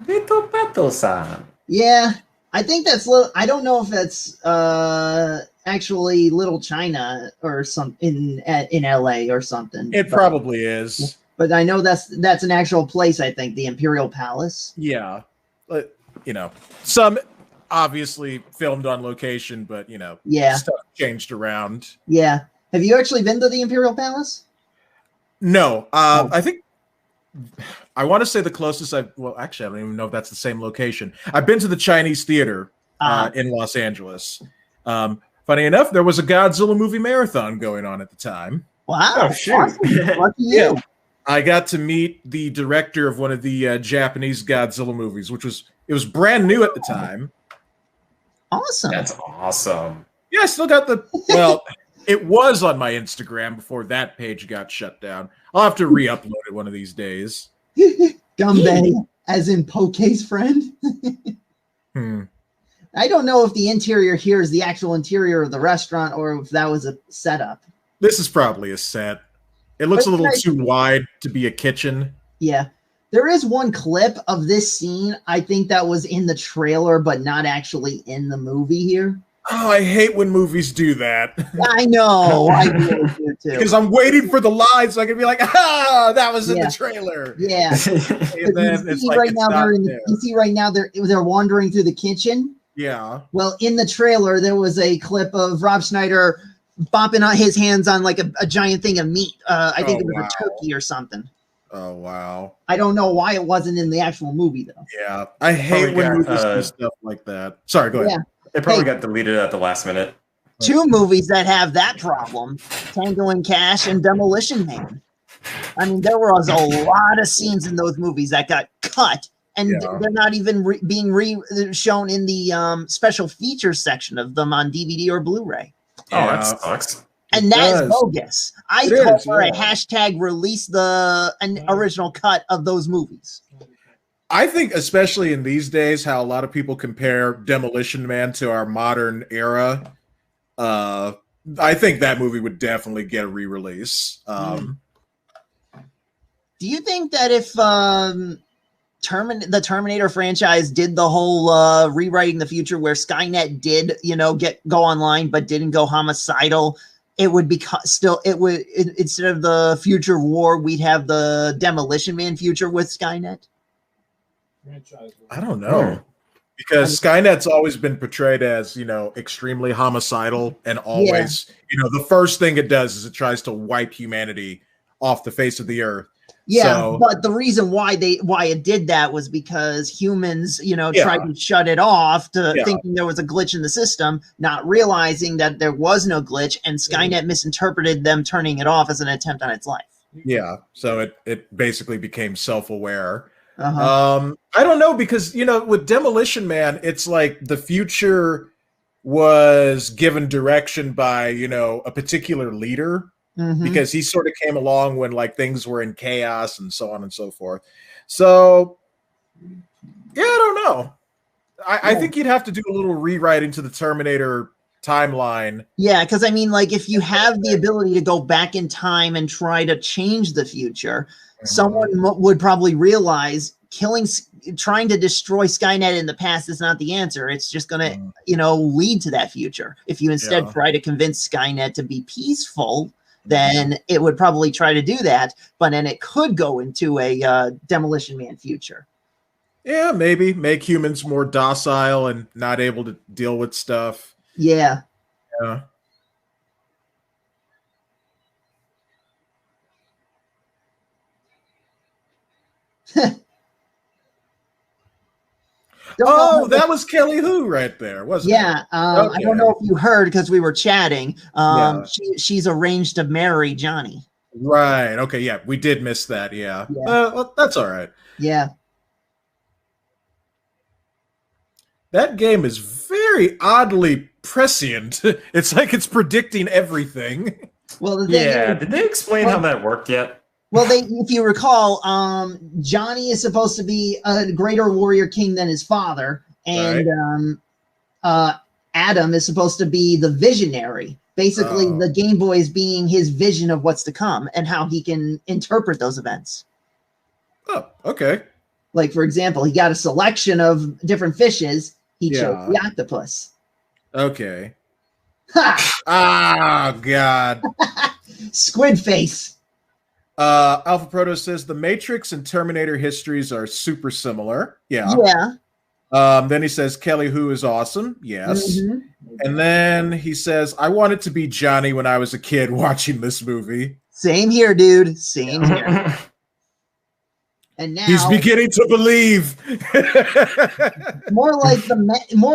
Little Pato-san. Yeah, I think that's little. I don't know if that's actually Little China or some in LA or something. It probably is. But I know that's an actual place. I think the Imperial Palace. Yeah, but you know, some obviously filmed on location, but you know, Yeah, stuff changed around. Yeah. Have you actually been to the Imperial Palace? No, I think I want to say the closest well, actually, I don't even know if that's the same location. I've been to the Chinese Theater in Los Angeles. Funny enough, there was a Godzilla movie marathon going on at the time. Wow. Oh, shoot. Awesome. Lucky you. Yeah. I got to meet the director of one of the Japanese Godzilla movies, it was brand new at the time. Awesome. That's awesome. Yeah, I still got well, it was on my Instagram before that page got shut down. I'll have to re-upload it one of these days. Gumbe, as in Poke's friend. I don't know if the interior here is the actual interior of the restaurant or if that was a setup. This is probably a set. It looks a little too wide to be a kitchen. Yeah. There is one clip of this scene, I think that was in the trailer, but not actually in the movie here. Oh, I hate when movies do that. I know. I really do too. Because I'm waiting for the lines so I can be like, that was in the trailer. Yeah. And then you see right now they're wandering through the kitchen. Yeah. Well, in the trailer, there was a clip of Rob Schneider bopping on his hands on like a giant thing of meat. I think it was a turkey or something. Oh, wow. I don't know why it wasn't in the actual movie, though. Yeah. I hate when movies do stuff like that. Sorry, go ahead. Yeah. It probably got deleted at the last minute. 2 movies that have that problem, Tango and Cash and Demolition Man. I mean, there was a lot of scenes in those movies that got cut, and they're not even being shown in the special features section of them on DVD or Blu-ray. Oh, that sucks. And that is bogus. I call for a hashtag release an original cut of those movies. I think, especially in these days, how a lot of people compare Demolition Man to our modern era. I think that movie would definitely get a re-release. Do you think that if the Terminator franchise did the whole rewriting the future where Skynet did, go online but didn't go homicidal, it would be instead of the future war, we'd have the Demolition Man future with Skynet? I don't know. Because Skynet's always been portrayed as, extremely homicidal and always, the first thing it does is it tries to wipe humanity off the face of the earth. Yeah, but the reason why it did that was because humans, tried to shut it off thinking there was a glitch in the system, not realizing that there was no glitch, and Skynet misinterpreted them turning it off as an attempt on its life. Yeah, so it basically became self-aware. I don't know, because with Demolition Man, it's like the future was given direction by a particular leader, because he sort of came along when like things were in chaos and so on and so forth. So yeah, I don't know. I think you'd have to do a little rewriting to the Terminator timeline. Yeah, because I mean, like, if you have the ability to go back in time and try to change the future, someone would probably realize trying to destroy Skynet in the past is not the answer. It's just going to, lead to that future. If you instead try to convince Skynet to be peaceful, then it would probably try to do that. But then it could go into a Demolition Man future. Yeah, maybe make humans more docile and not able to deal with stuff. Yeah. Yeah. That was Kelly Hu right there, wasn't it? Yeah. Okay. I don't know if you heard because we were chatting. She's arranged to marry Johnny. Right. Okay. Yeah, we did miss that. Yeah. Well, that's all right. Yeah. That game is very oddly prescient. It's like it's predicting everything. Well, the thing is, did they explain how that worked yet? Well, if you recall, Johnny is supposed to be a greater warrior king than his father, and Adam is supposed to be the visionary. Basically, the Game Boy is being his vision of what's to come and how he can interpret those events. Oh, okay. Like, for example, he got a selection of different fishes. He chose the octopus. Okay. Ha! Ah, God. Squid face. Alpha Proto says the Matrix and Terminator histories are super similar. Yeah. Then he says Kelly Hu is awesome. Yes. And then he says, I wanted to be Johnny when I was a kid watching this movie. Same here, dude. Same here. And now he's beginning to believe. more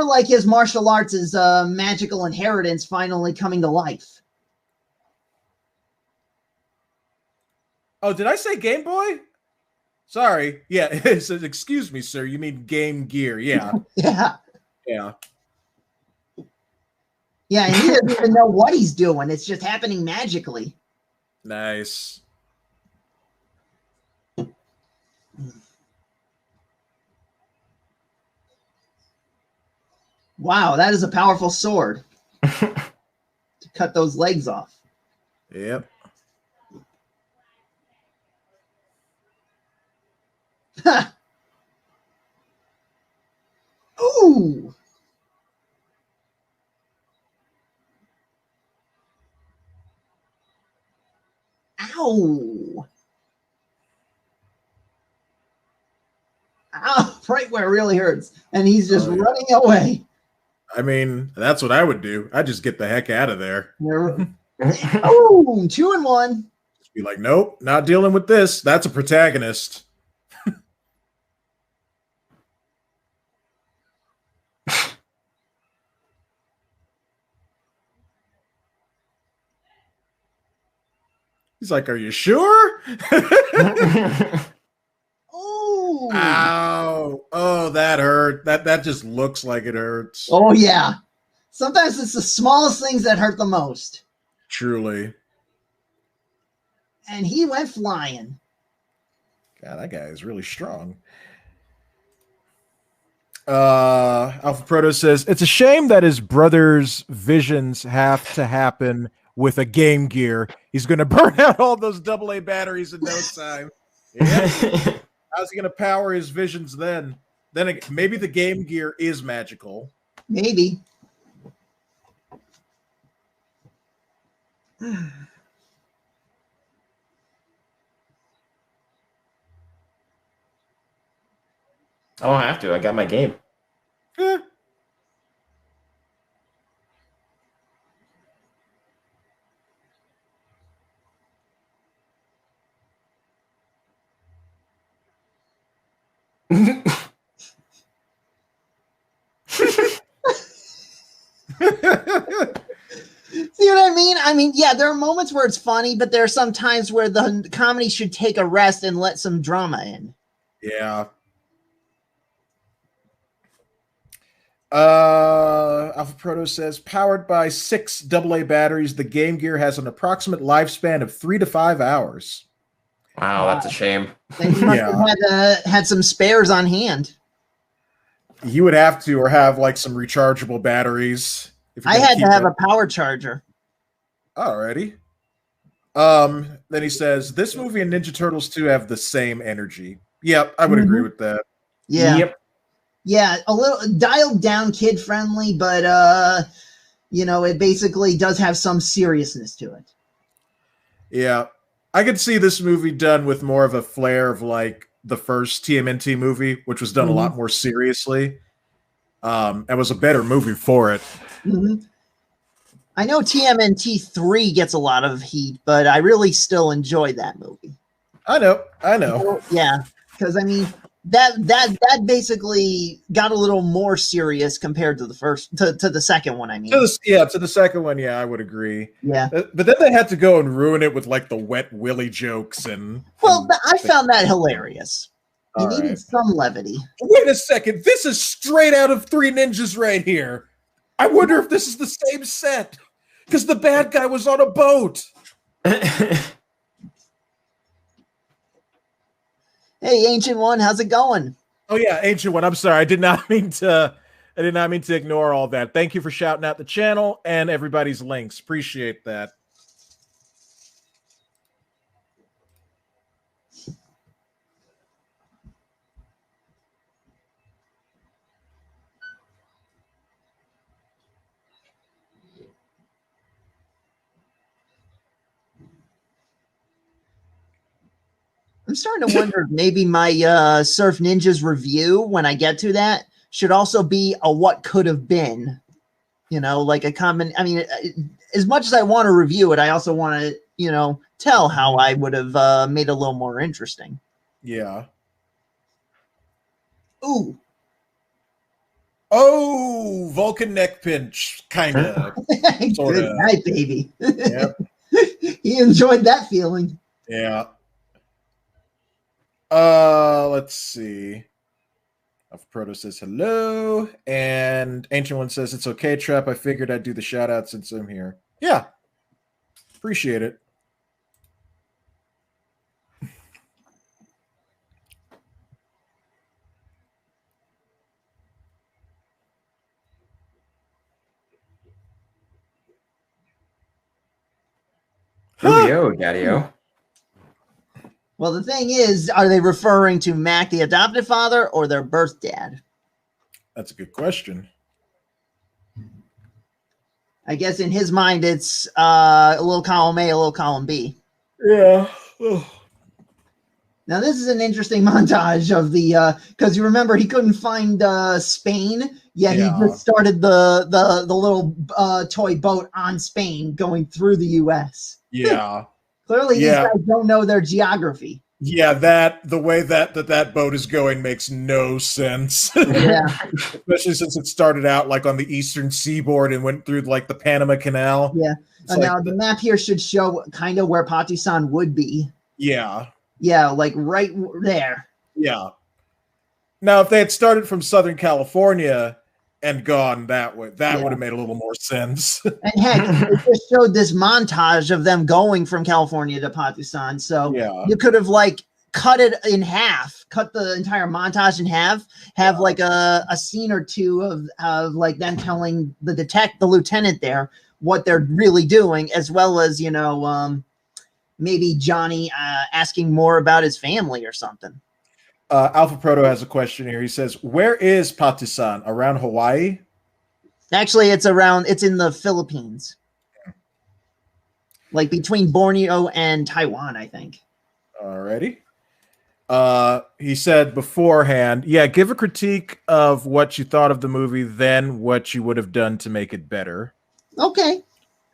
like his martial arts is magical inheritance finally coming to life. Oh, did I say Game Boy? Sorry. Yeah, it says, excuse me, sir. You mean Game Gear. Yeah. Yeah. Yeah, and he doesn't even know what he's doing. It's just happening magically. Nice. Wow, that is a powerful sword to cut those legs off. Yep. Ooh. Ow. Ow, right where it really hurts. And he's just running away. I mean, that's what I would do. I'd just get the heck out of there. Oh, 2 and 1. Just be like, nope, not dealing with this. That's a protagonist. He's like, are you sure? Oh. Ow. Oh, that hurt. That just looks like it hurts. Oh, yeah. Sometimes it's the smallest things that hurt the most. Truly. And he went flying. God, that guy is really strong. Alpha Proto says, it's a shame that his brother's visions have to happen with a Game Gear. He's going to burn out all those AA batteries in no time. Yep. How's he going to power his visions then? Then again, maybe the Game Gear is magical. Maybe. I don't have to. I got my game. See what I mean? I mean, yeah, there are moments where it's funny, but there are some times where the comedy should take a rest and let some drama in. Yeah. Alpha Proto says, powered by 6 AA batteries, the Game Gear has an approximate lifespan of 3 to 5 hours. Wow, that's a shame. Then he must have had some spares on hand. You would have to, or have like some rechargeable batteries. I had to have a power charger. Alrighty. Then he says, this movie and Ninja Turtles 2 have the same energy. Yep, I would agree with that. Yeah. Yep. Yeah, a little dialed down, kid friendly, but you know, it basically does have some seriousness to it. Yeah. I could see this movie done with more of a flair of like the first TMNT movie, which was done a lot more seriously. It was a better movie for it. I know TMNT 3 gets a lot of heat, but I really still enjoy that movie. I know. Yeah, because I mean that basically got a little more serious compared to the first to the second one. I mean, to the second one, yeah, I would agree. Yeah, but then they had to go and ruin it with like the wet willy jokes and. Well, I found that hilarious. You needed some levity. Wait a second, this is straight out of Three Ninjas right here. I wonder if this is the same set because the bad guy was on a boat. Hey, Ancient One, how's it going? Oh yeah, Ancient One. I'm sorry. I did not mean to ignore all that. Thank you for shouting out the channel and everybody's links. Appreciate that. I'm starting to wonder if maybe my Surf Ninjas review, when I get to that, should also be a what could have been. You know, like a common. I mean, as much as I want to review it, I also want to, you know, tell how I would have made it a little more interesting. Yeah. Ooh. Oh, Vulcan neck pinch, kind of. Good night, baby. Yep. He enjoyed that feeling. Yeah. Let's see. Proto says hello, and Ancient One says it's okay, Trapp. I figured I'd do the shout out since I'm here. Yeah. Appreciate it. Rubio, Daddy-O. Well, the thing is, are they referring to Mac, the adoptive father, or their birth dad? That's a good question. I guess in his mind, it's a little column A, a little column B. Yeah. Now, this is an interesting montage of the, because you remember he couldn't find Spain, yet he just started the little toy boat on Spain going through the U.S. Yeah. Clearly, these guys don't know their geography. Yeah, the way that boat is going makes no sense. Yeah. Especially since it started out like on the eastern seaboard and went through like the Panama Canal. Yeah. Now the map here should show kind of where Patisan would be. Yeah. Yeah, like right there. Yeah. Now, if they had started from Southern California and gone that way, that would have made a little more sense. And heck, it just showed this montage of them going from California to Patisan. So you could have like cut it in half, cut the entire montage in half, have like a scene or two of like them telling the lieutenant there what they're really doing, as well as, you know, maybe Johnny asking more about his family or something. Alpha Proto has a question here. He says, where is Patisan? Around Hawaii? Actually, it's in the Philippines. Like between Borneo and Taiwan, I think. Alrighty. He said beforehand, give a critique of what you thought of the movie, then what you would have done to make it better. Okay.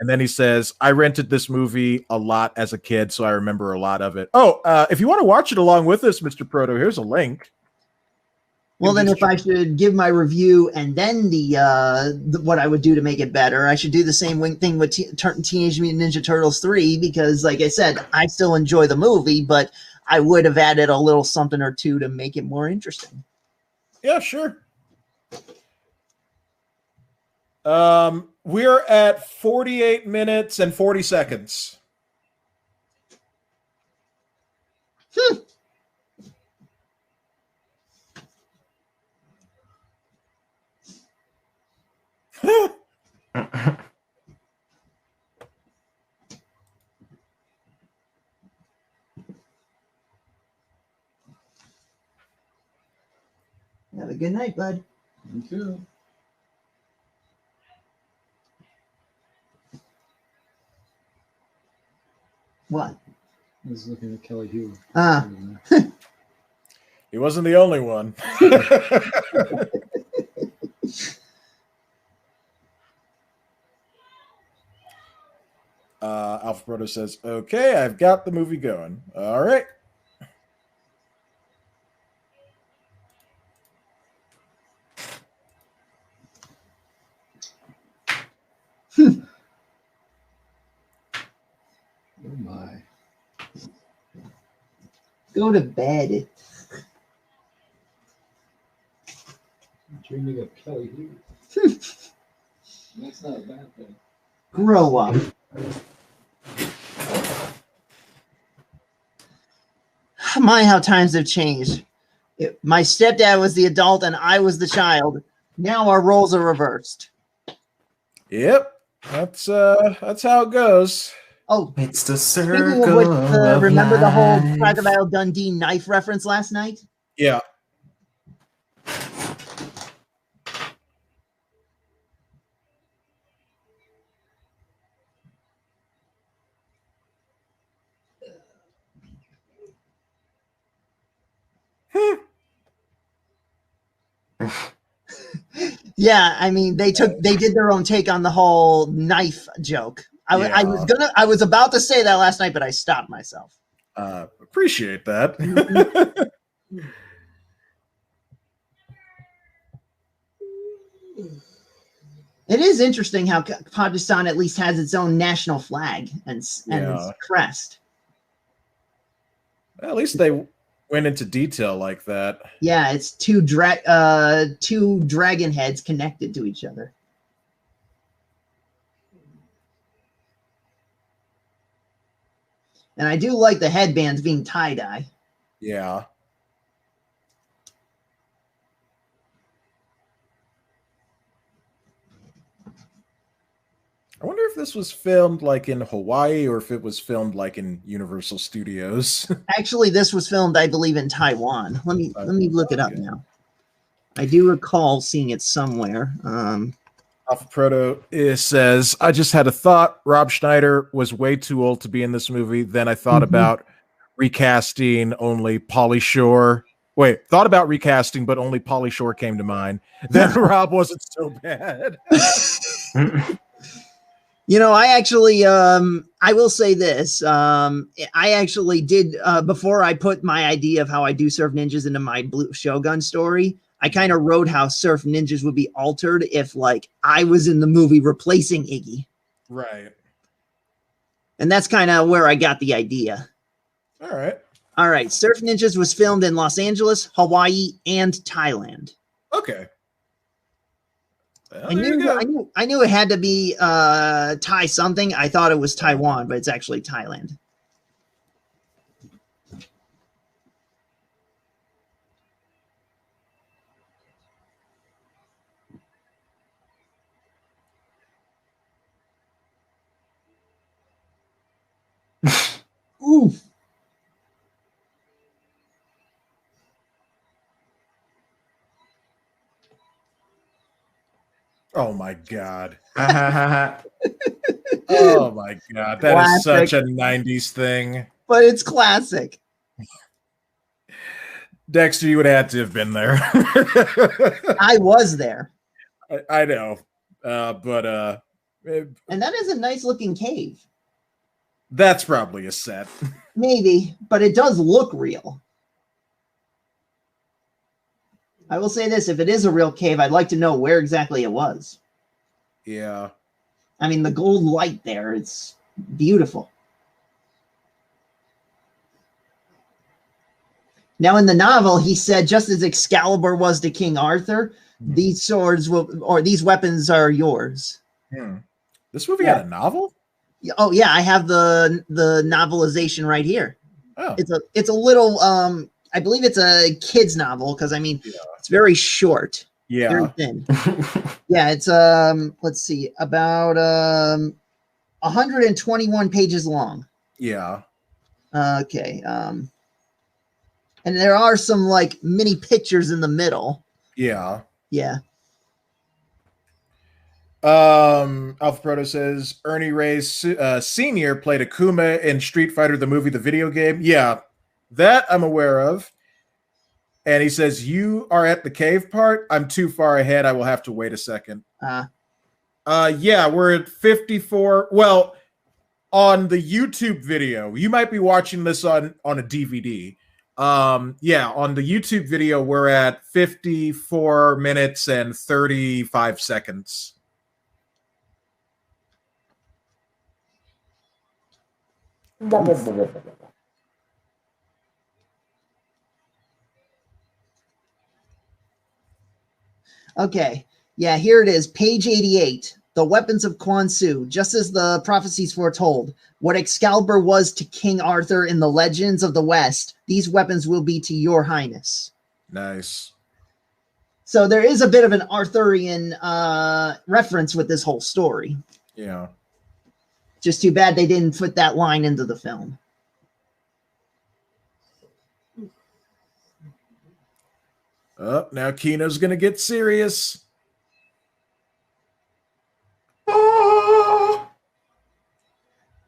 And then he says, I rented this movie a lot as a kid, so I remember a lot of it. Oh, if you want to watch it along with us, Mr. Proto, here's a link. Well, then if I should give my review and then the what I would do to make it better, I should do the same thing with Teenage Mutant Ninja Turtles 3, because like I said, I still enjoy the movie, but I would have added a little something or two to make it more interesting. Yeah, sure. We're at 48 minutes and 40 seconds. Have a good night, bud. You too. What? I was looking at Kelly Hugh. He wasn't the only one. Alpha Proto says, okay, I've got the movie going. All right. Oh my. Go to bed. I'm dreaming of Kelly Hugh. That's not a bad thing. Grow up. My, how times have changed. My stepdad was the adult and I was the child. Now our roles are reversed. Yep, that's how it goes. Oh, It's the speaking of circle which, of remember the whole life. Crocodile Dundee knife reference last night? Yeah. Yeah, I mean they did their own take on the whole knife joke. I was about to say that last night, but I stopped myself. Appreciate that. It is interesting how Pakistan at least has its own national flag and its crest. At least they went into detail like that. Yeah, it's two dragon heads connected to each other. And I do like the headbands being tie-dye. Yeah. I wonder if this was filmed like in Hawaii or if it was filmed like in Universal Studios. Actually, this was filmed, I believe, in Taiwan. Let me look it up now. I do recall seeing it somewhere. Alpha Proto says, I just had a thought. Rob Schneider was way too old to be in this movie. Then I thought about recasting only Pauly Shore. Wait, thought about recasting, but only Pauly Shore came to mind. Then Rob wasn't so bad. You know, I actually, I will say this. I actually did, before I put my idea of how I do Surf Ninjas into my Blue Shogun story, I kind of wrote how Surf Ninjas would be altered if, like, I was in the movie replacing Iggy. Right. And that's kind of where I got the idea. All right. All right. Surf Ninjas was filmed in Los Angeles, Hawaii, and Thailand. Okay. Well, I knew it had to be Thai something. I thought it was Taiwan, but it's actually Thailand. Oof. Oh my God. Oh my God. That is such a 90s thing. But it's classic. Dexter, you would have had to have been there. I was there. I know. And that is a nice looking cave. That's probably a set. Maybe, but it does look real. I will say this, if it is a real cave, I'd like to know where exactly it was. Yeah. I mean, the gold light there, it's beautiful. Now, in the novel, he said, just as Excalibur was to King Arthur, these swords these weapons are yours. This movie had a novel? Oh yeah, I have the novelization right here. Oh. It's a little I believe it's a kid's novel because I mean it's very short. Yeah. Very thin. Yeah, it's let's see, about 121 pages long. Yeah. Okay. And there are some like mini pictures in the middle. Yeah. Yeah. Alpha Proto says Ernie Reyes Sr. played Akuma in Street Fighter the movie, the video game. Yeah, that I'm aware of. And he says, you are at the cave part. I'm too far ahead. I will have to wait a second. Yeah, we're at 54. Well, on the YouTube video, you might be watching this on a DVD. Yeah, on the YouTube video, we're at 54 minutes and 35 seconds. Okay. Yeah, here it is, page 88. the weapons of Quan Su, just as the prophecies foretold. What Excalibur was to King Arthur in the legends of the West, these weapons will be to your highness. Nice. So there is a bit of an Arthurian reference with this whole story. Yeah. Just too bad they didn't put that line into the film. Oh, now Kino's gonna get serious.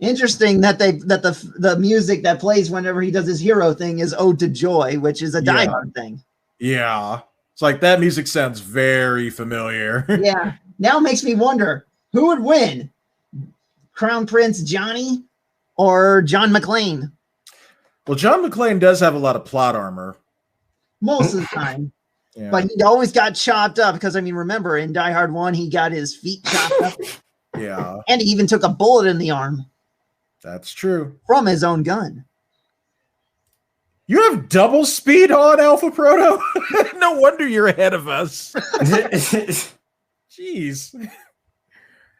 Interesting that the music that plays whenever he does his hero thing is Ode to Joy, which is a Die Hard thing. Yeah. It's like that music sounds very familiar. Yeah. Now it makes me wonder who would win, Crown Prince Johnny or John McClane? Well, John McClane does have a lot of plot armor. Most of the time. Yeah. But he always got chopped up because, I mean, remember in Die Hard 1, he got his feet chopped up. Yeah. And he even took a bullet in the arm. That's true. From his own gun. You have double speed on Alpha Proto? No wonder you're ahead of us. Jeez.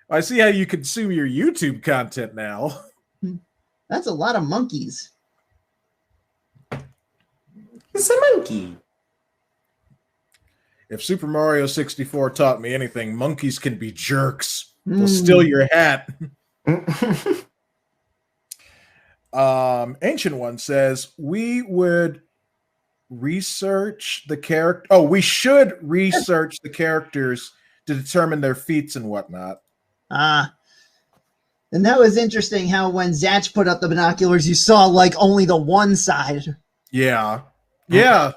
I see how you consume your YouTube content now. That's a lot of monkeys. It's a monkey. If Super Mario 64 taught me anything, monkeys can be jerks. They'll steal your hat. Ancient One says we would research the character. Oh, we should research the characters to determine their feats and whatnot. And that was interesting how when Zatch put up the binoculars, you saw like only the one side. Yeah. Yeah.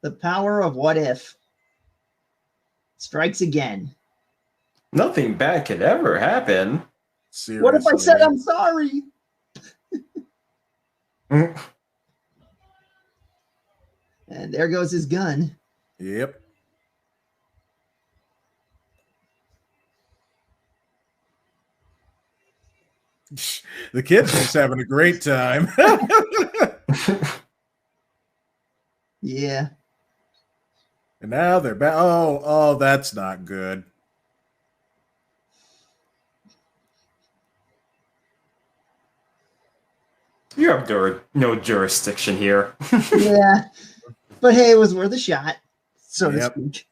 The power of what if strikes again. Nothing bad could ever happen. Seriously. What if I said I'm sorry? And there goes his gun. Yep. The kid's just having a great time. Yeah. And now they're back. Oh, that's not good. You have no jurisdiction here. Yeah. But hey, it was worth a shot, so to speak.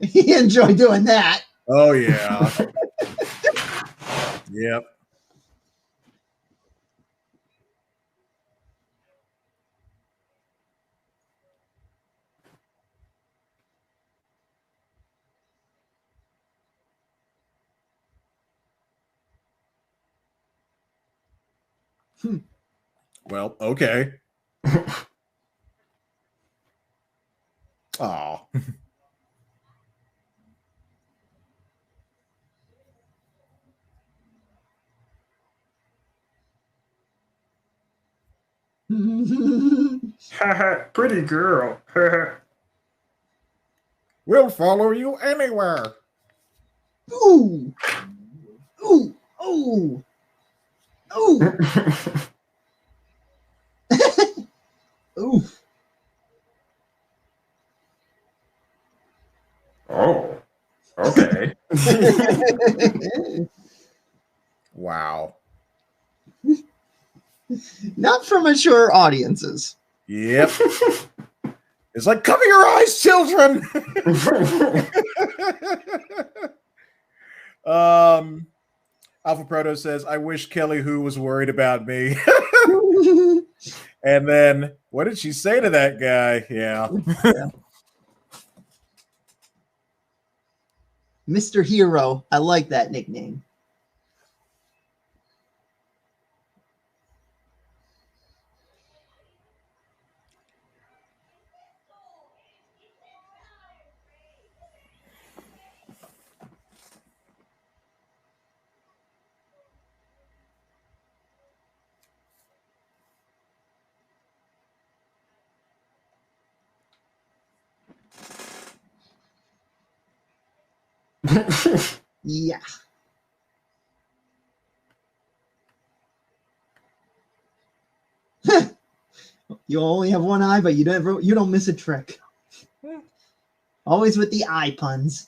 He enjoyed doing that. Oh, yeah. Yep. Well, okay. Oh. Pretty girl. We'll follow you anywhere. Ooh. Ooh. Ooh. Ooh. Ooh. Oh. Okay. Wow. Not for mature audiences. Yep. It's like, cover your eyes, children. Alpha Proto says, I wish Kelly Who was worried about me. And then, what did she say to that guy? Yeah. Mr. Hero. I like that nickname. Yeah. You only have one eye, but you don't miss a trick. Always with the eye puns.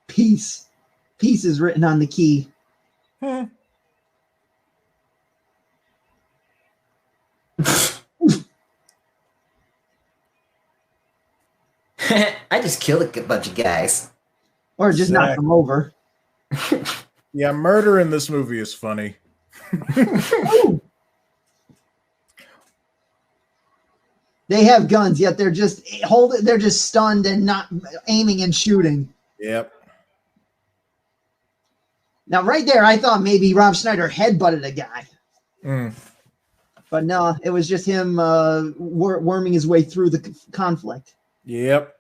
Peace. Peace is written on the key. I just killed a bunch of guys. Or just knock them over. Yeah, murder in this movie is funny. They have guns, yet they're just they're just stunned and not aiming and shooting. Yep. Now, right there, I thought maybe Rob Schneider headbutted a guy. But no, it was just him worming his way through the conflict. Yep.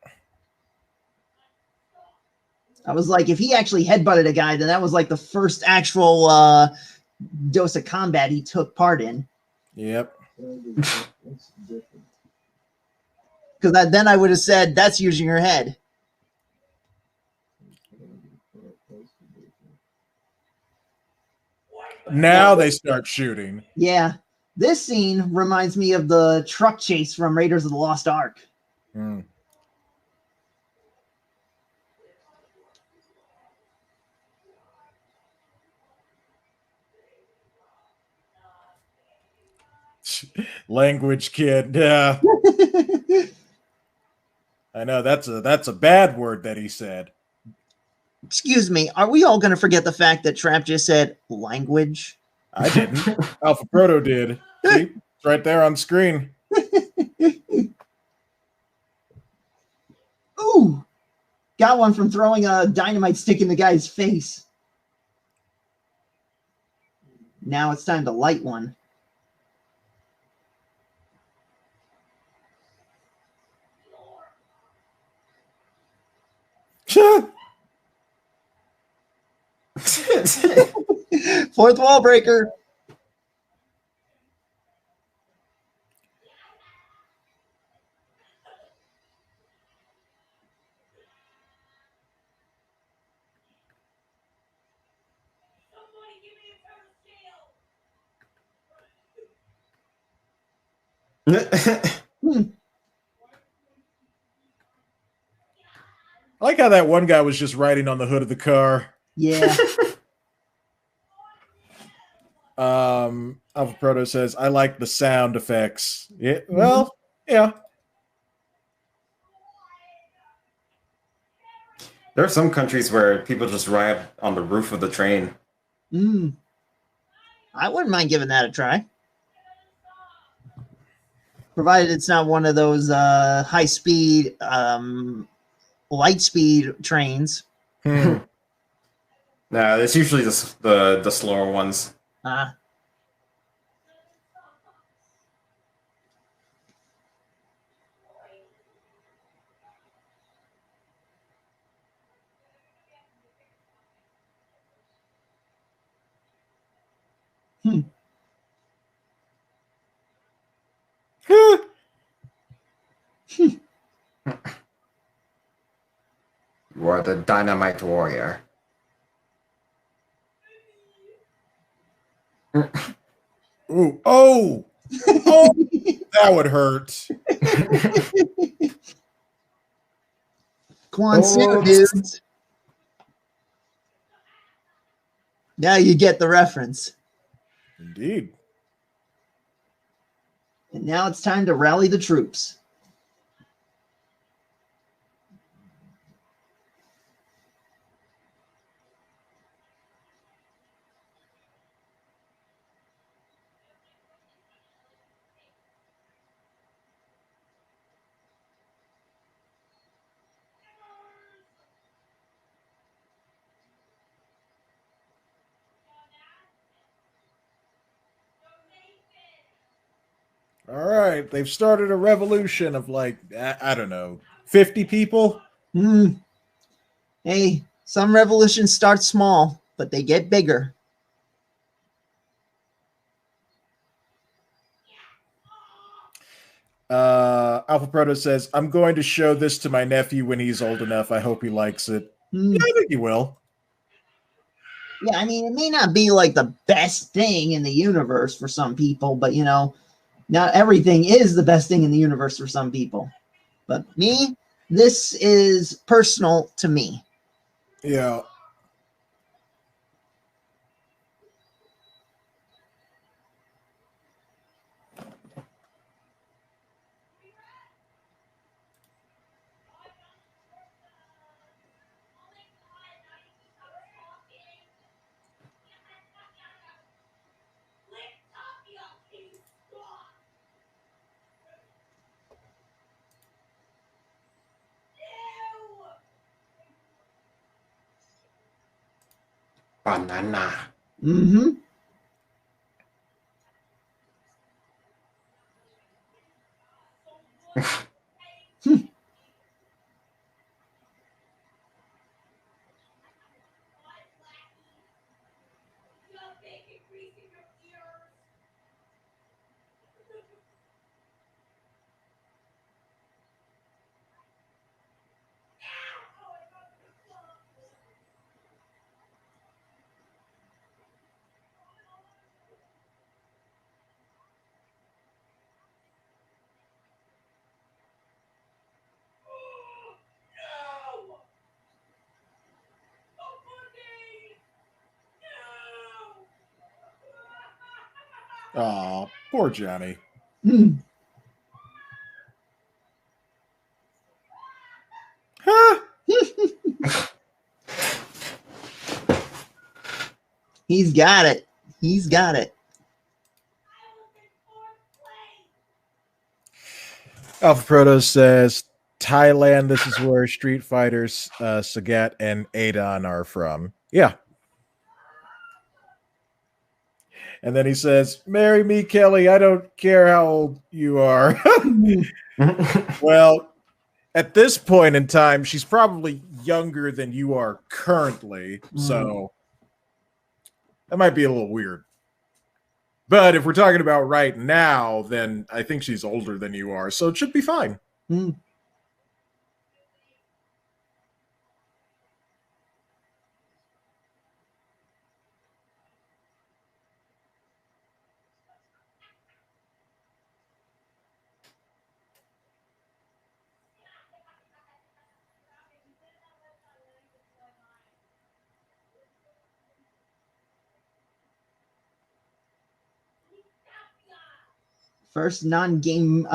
I was like, if he actually headbutted a guy, then that was like the first actual dose of combat he took part in. Yep. Because then I would have said, that's using your head. Now they start shooting. Yeah. This scene reminds me of the truck chase from Raiders of the Lost Ark. Language kid. Yeah. I know that's a bad word that he said. Excuse me, are we all going to forget the fact that Trapp just said language? I didn't. Alpha Proto did. See? It's right there on screen. Ooh! Got one from throwing a dynamite stick in the guy's face. Now it's time to light one. Fourth wall breaker. I like how that one guy was just riding on the hood of the car. Yeah. Alpha Proto says, I like the sound effects. Yeah, well, yeah. There are some countries where people just ride on the roof of the train. I wouldn't mind giving that a try. Provided it's not one of those high speed, light speed trains. Nah, it's usually the slower ones. You are the dynamite warrior. Ooh, oh, that would hurt. Quan Su, dudes. Now you get the reference. Indeed. And now it's time to rally the troops. All right, they've started a revolution of like, I don't know, 50 people? Hey, some revolutions start small, but they get bigger. Alpha Proto says, I'm going to show this to my nephew when he's old enough. I hope he likes it. Yeah, I think he will. Yeah, I mean, it may not be like the best thing in the universe for some people, but you know, not everything is the best thing in the universe for some people. But me, this is personal to me. Yeah. Banana. Mm-hmm. Aw, poor Johnny. Huh? He's got it. He's got it. Alpha Proto says, Thailand, this is where Street Fighters, Sagat, and Adon are from. Yeah. And then he says, marry me, Kelly. I don't care how old you are. Well, at this point in time, she's probably younger than you are currently. So that might be a little weird. But if we're talking about right now, then I think she's older than you are. So it should be fine. First non-game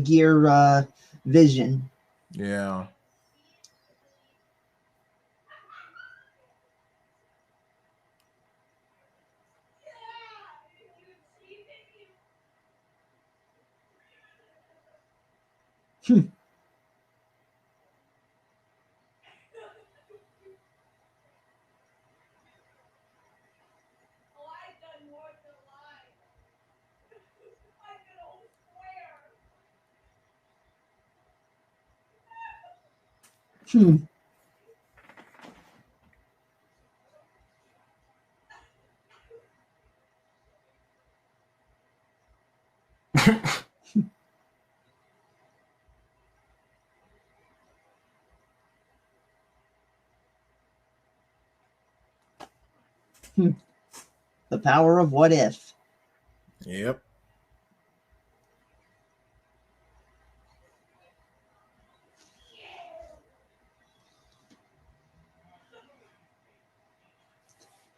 gear vision. Yeah. The power of what if. Yep.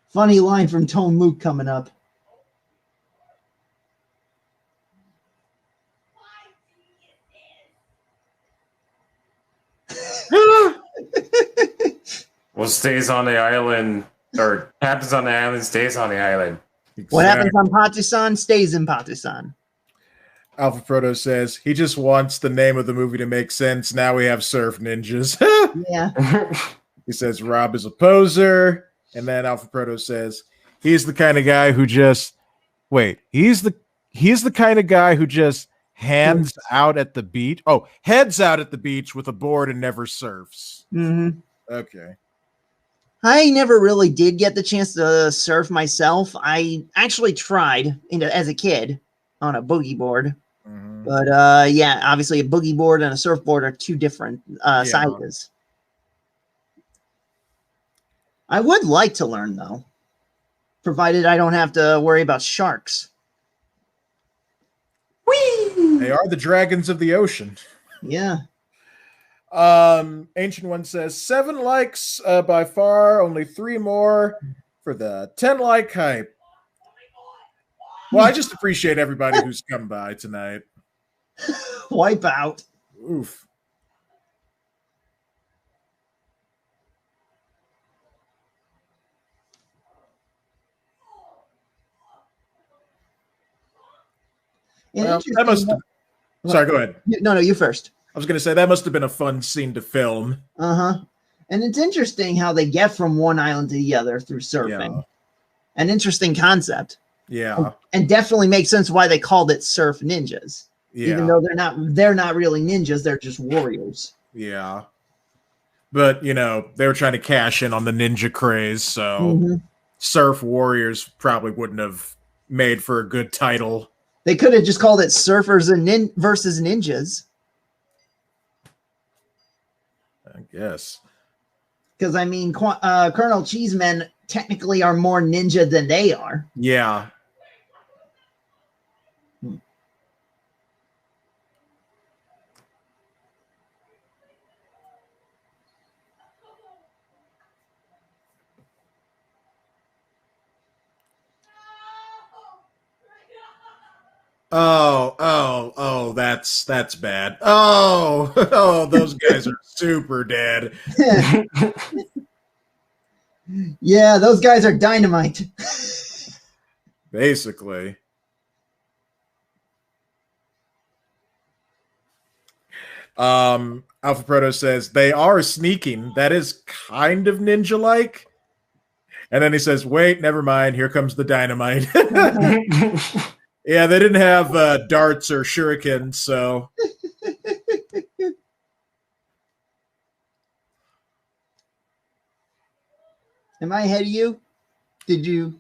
Funny line from Tone Mook coming up. Well, stays on the island, or happens on the island, stays on the island. Exactly. What happens on Patusan stays in Patusan. Alpha Proto says he just wants the name of the movie to make sense. Now we have surf ninjas. Yeah. He says Rob is a poser, and then Alpha Proto says he's the kind of guy who just he's the kind of guy who just heads out at the beach with a board and never surfs. Mm-hmm. Okay. I never really did get the chance to surf myself. I actually tried as a kid on a boogie board. Mm-hmm. But yeah, obviously a boogie board and a surfboard are two different sizes. I would like to learn, though, provided I don't have to worry about sharks. Whee! They are the dragons of the ocean. Yeah. Ancient One says 7 likes by far, only 3 more for the 10 like hype. Well, I just appreciate everybody who's come by tonight. Wipe out. Oof. Well, that must have... Sorry, go ahead. No, you first. I was going to say that must have been a fun scene to film. Uh-huh. And it's interesting how they get from one island to the other through surfing. Yeah. An interesting concept. Yeah. And definitely makes sense why they called it Surf Ninjas. Yeah. Even though they're not really ninjas, they're just warriors. Yeah. But, you know, they were trying to cash in on the ninja craze, so Surf Warriors probably wouldn't have made for a good title. They could have just called it Surfers and versus Ninjas. I guess. Because, I mean, Colonel Cheesemen technically are more ninja than they are. Yeah. Oh, that's bad. Oh, those guys are super dead. Yeah, those guys are dynamite. Basically. Alpha Proto says they are sneaking. That is kind of ninja-like. And then he says, wait, never mind. Here comes the dynamite. Yeah, they didn't have darts or shurikens, so. Am I ahead of you? Did you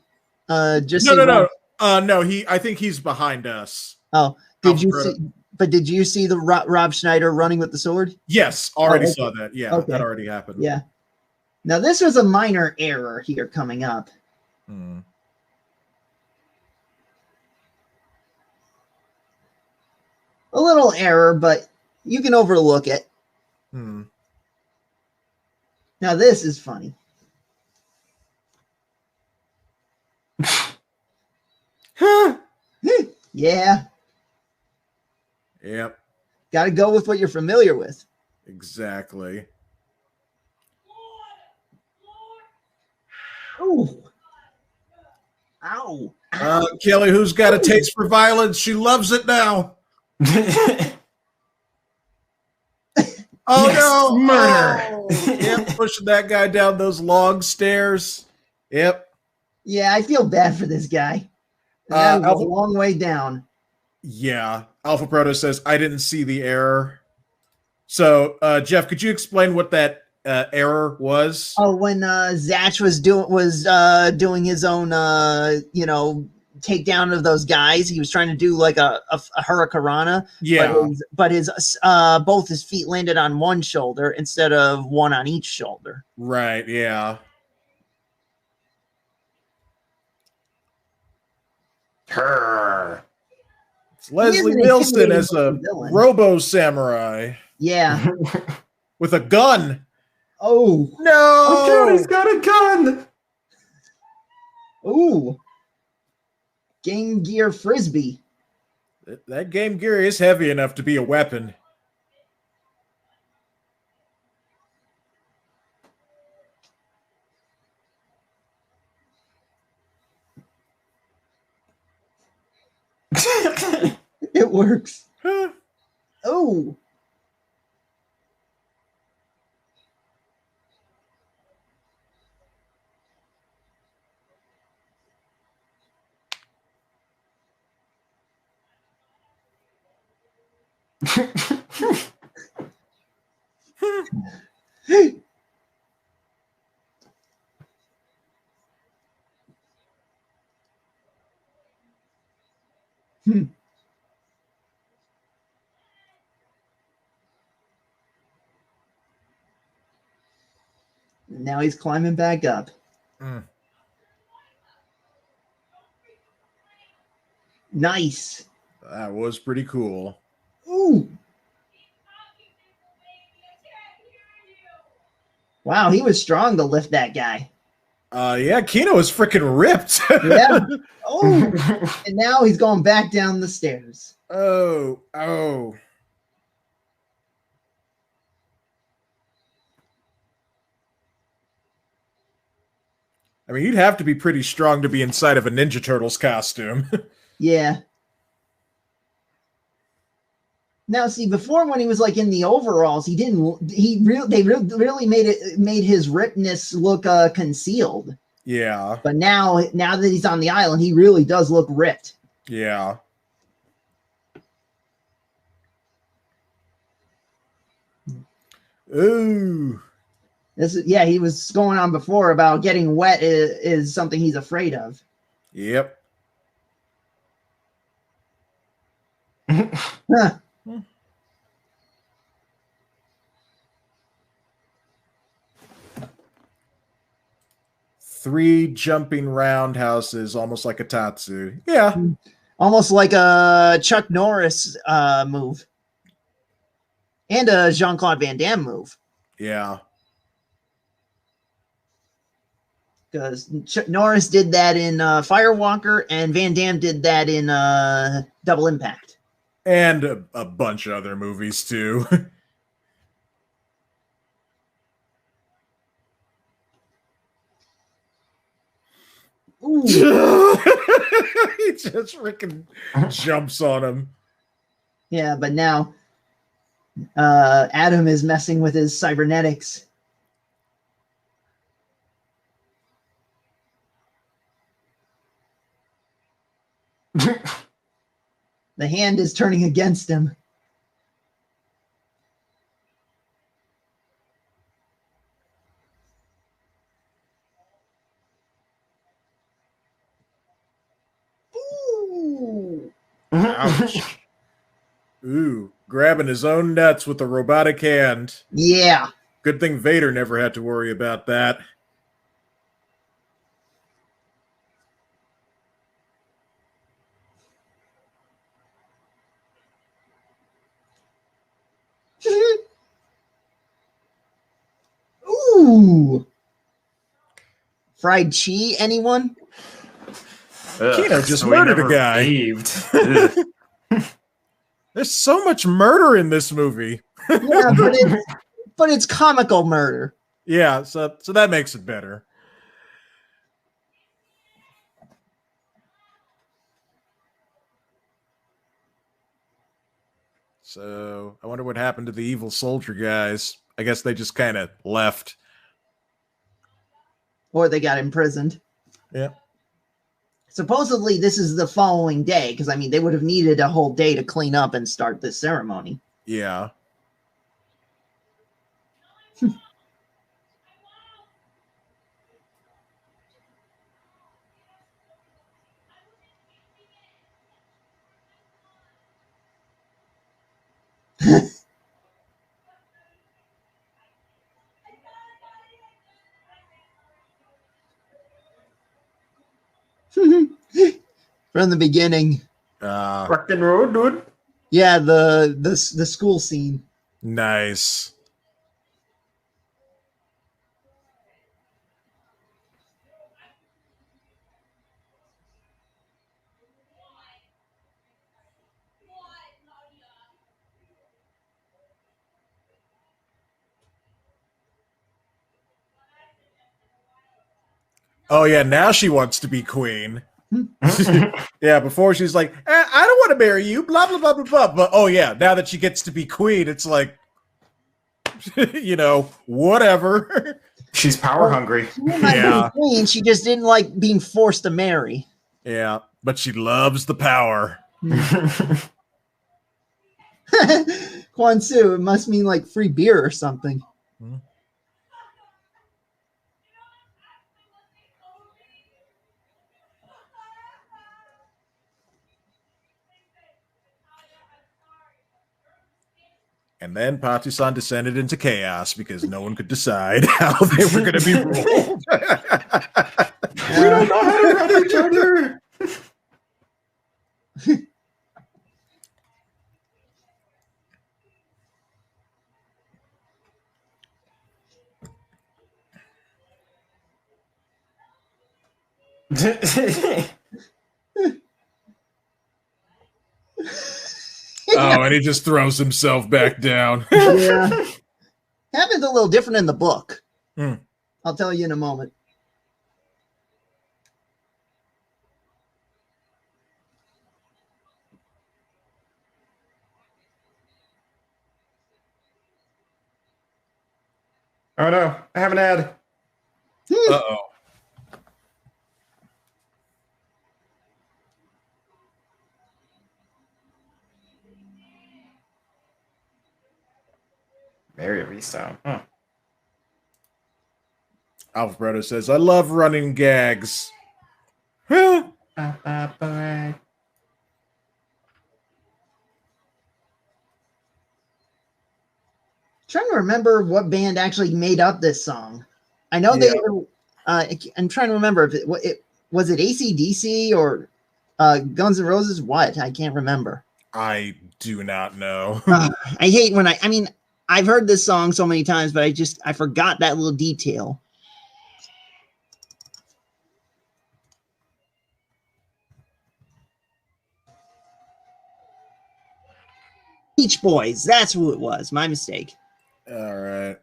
just No. No, I think he's behind us. Oh, did you see? But did you see the Rob Schneider running with the sword? Yes, already saw that. Yeah, okay. That already happened. Yeah. Now this was a minor error here coming up. A little error, but you can overlook it. Now this is funny. Yeah. Yep. Got to go with what you're familiar with. Exactly. Ooh. Ow. Kelly, who's got a taste for violence? She loves it now. Oh, yes, no. Murder. Oh. Yep, pushing that guy down those long stairs. Yep. Yeah, I feel bad for this guy. That was a long way down. Yeah. Alpha Proto says, I didn't see the error. So, Jeff, could you explain what that error was? Oh, when Zatch was doing his own, takedown of those guys, he was trying to do like a hurricanrana. Yeah. But his both his feet landed on one shoulder instead of one on each shoulder. Right. Yeah. Her. It's Leslie Nielsen as a Robo Samurai. Yeah. With a gun. Oh. No. Oh, God, he's got a gun. Ooh. Game Gear Frisbee. That Game Gear is heavy enough to be a weapon. it works. Huh. Oh. Now he's climbing back up. Nice. That was pretty cool. Ooh. Wow, he was strong to lift that guy. Yeah, Kino is freaking ripped. Yeah. Oh. And now he's going back down the stairs. Oh. I mean, you'd have to be pretty strong to be inside of a Ninja Turtles costume. Yeah. Now, see, before when he was like in the overalls, they really made his ripness look concealed. Yeah. But now that he's on the island, he really does look ripped. Yeah. Ooh. He was going on before about getting wet is something he's afraid of. Yep. Huh. 3 jumping roundhouses, almost like a Tatsu. Yeah. Almost like a Chuck Norris move. And a Jean-Claude Van Damme move. Yeah. Because Chuck Norris did that in Firewalker, and Van Damme did that in Double Impact. And a bunch of other movies, too. Ooh. He just freaking jumps on him. Yeah, but now Adam is messing with his cybernetics. The hand is turning against him. Ooh. Ouch. Ooh, grabbing his own nuts with a robotic hand. Yeah. Good thing Vader never had to worry about that. Ooh. Fried chi, anyone? Kino just murdered a guy. There's so much murder in this movie. Yeah, but it's comical murder. Yeah, so that makes it better. So I wonder what happened to the evil soldier guys. I guess they just kind of left. Or they got imprisoned. Yeah. Supposedly, this is the following day, because, I mean, they would have needed a whole day to clean up and start this ceremony. Yeah. From the beginning. Rock and roll, dude. Yeah, the school scene. Nice. Oh yeah, now she wants to be queen. Yeah, before she's like, I don't want to marry you, blah, blah, blah, blah, blah. But, oh, yeah, now that she gets to be queen, it's like, whatever. She's power hungry. She didn't like being queen, she just didn't like being forced to marry. Yeah, but she loves the power. Quan Su, it must mean like free beer or something. And then Patu-san descended into chaos because no one could decide how they were going to be ruled. We don't know how to run each other. Oh, and he just throws himself back down. Yeah. Happens a little different in the book. Mm. I'll tell you in a moment. Oh no, I have an ad. Uh-oh. Mary Restown. Huh. Alfredo says, I love running gags. Huh? Trying to remember what band actually made up this song. I know they were, I'm trying to remember if it was it AC/DC or Guns N' Roses. What? I can't remember. I do not know. I hate when I mean I've heard this song so many times, but I forgot that little detail. Beach Boys, that's who it was. My mistake. All right.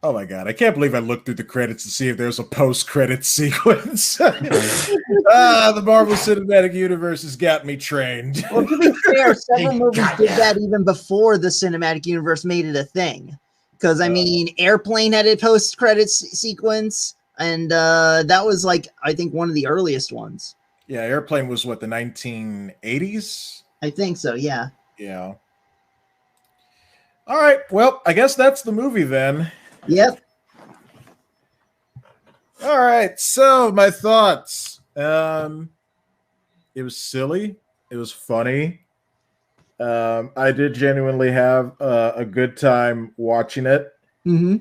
Oh my god, I can't believe I looked through the credits to see if there's a post-credit sequence. The Marvel Cinematic Universe has got me trained. Well, to be fair, several movies did that even before the Cinematic Universe made it a thing. Because, I mean, Airplane had a post-credits sequence, and that was, like, I think one of the earliest ones. Yeah, Airplane was, what, the 1980s? I think so, yeah. Yeah. All right, well, I guess that's the movie then. Yep. All right, so my thoughts. It was silly. It was funny. I did genuinely have a good time watching it. Mm-hmm.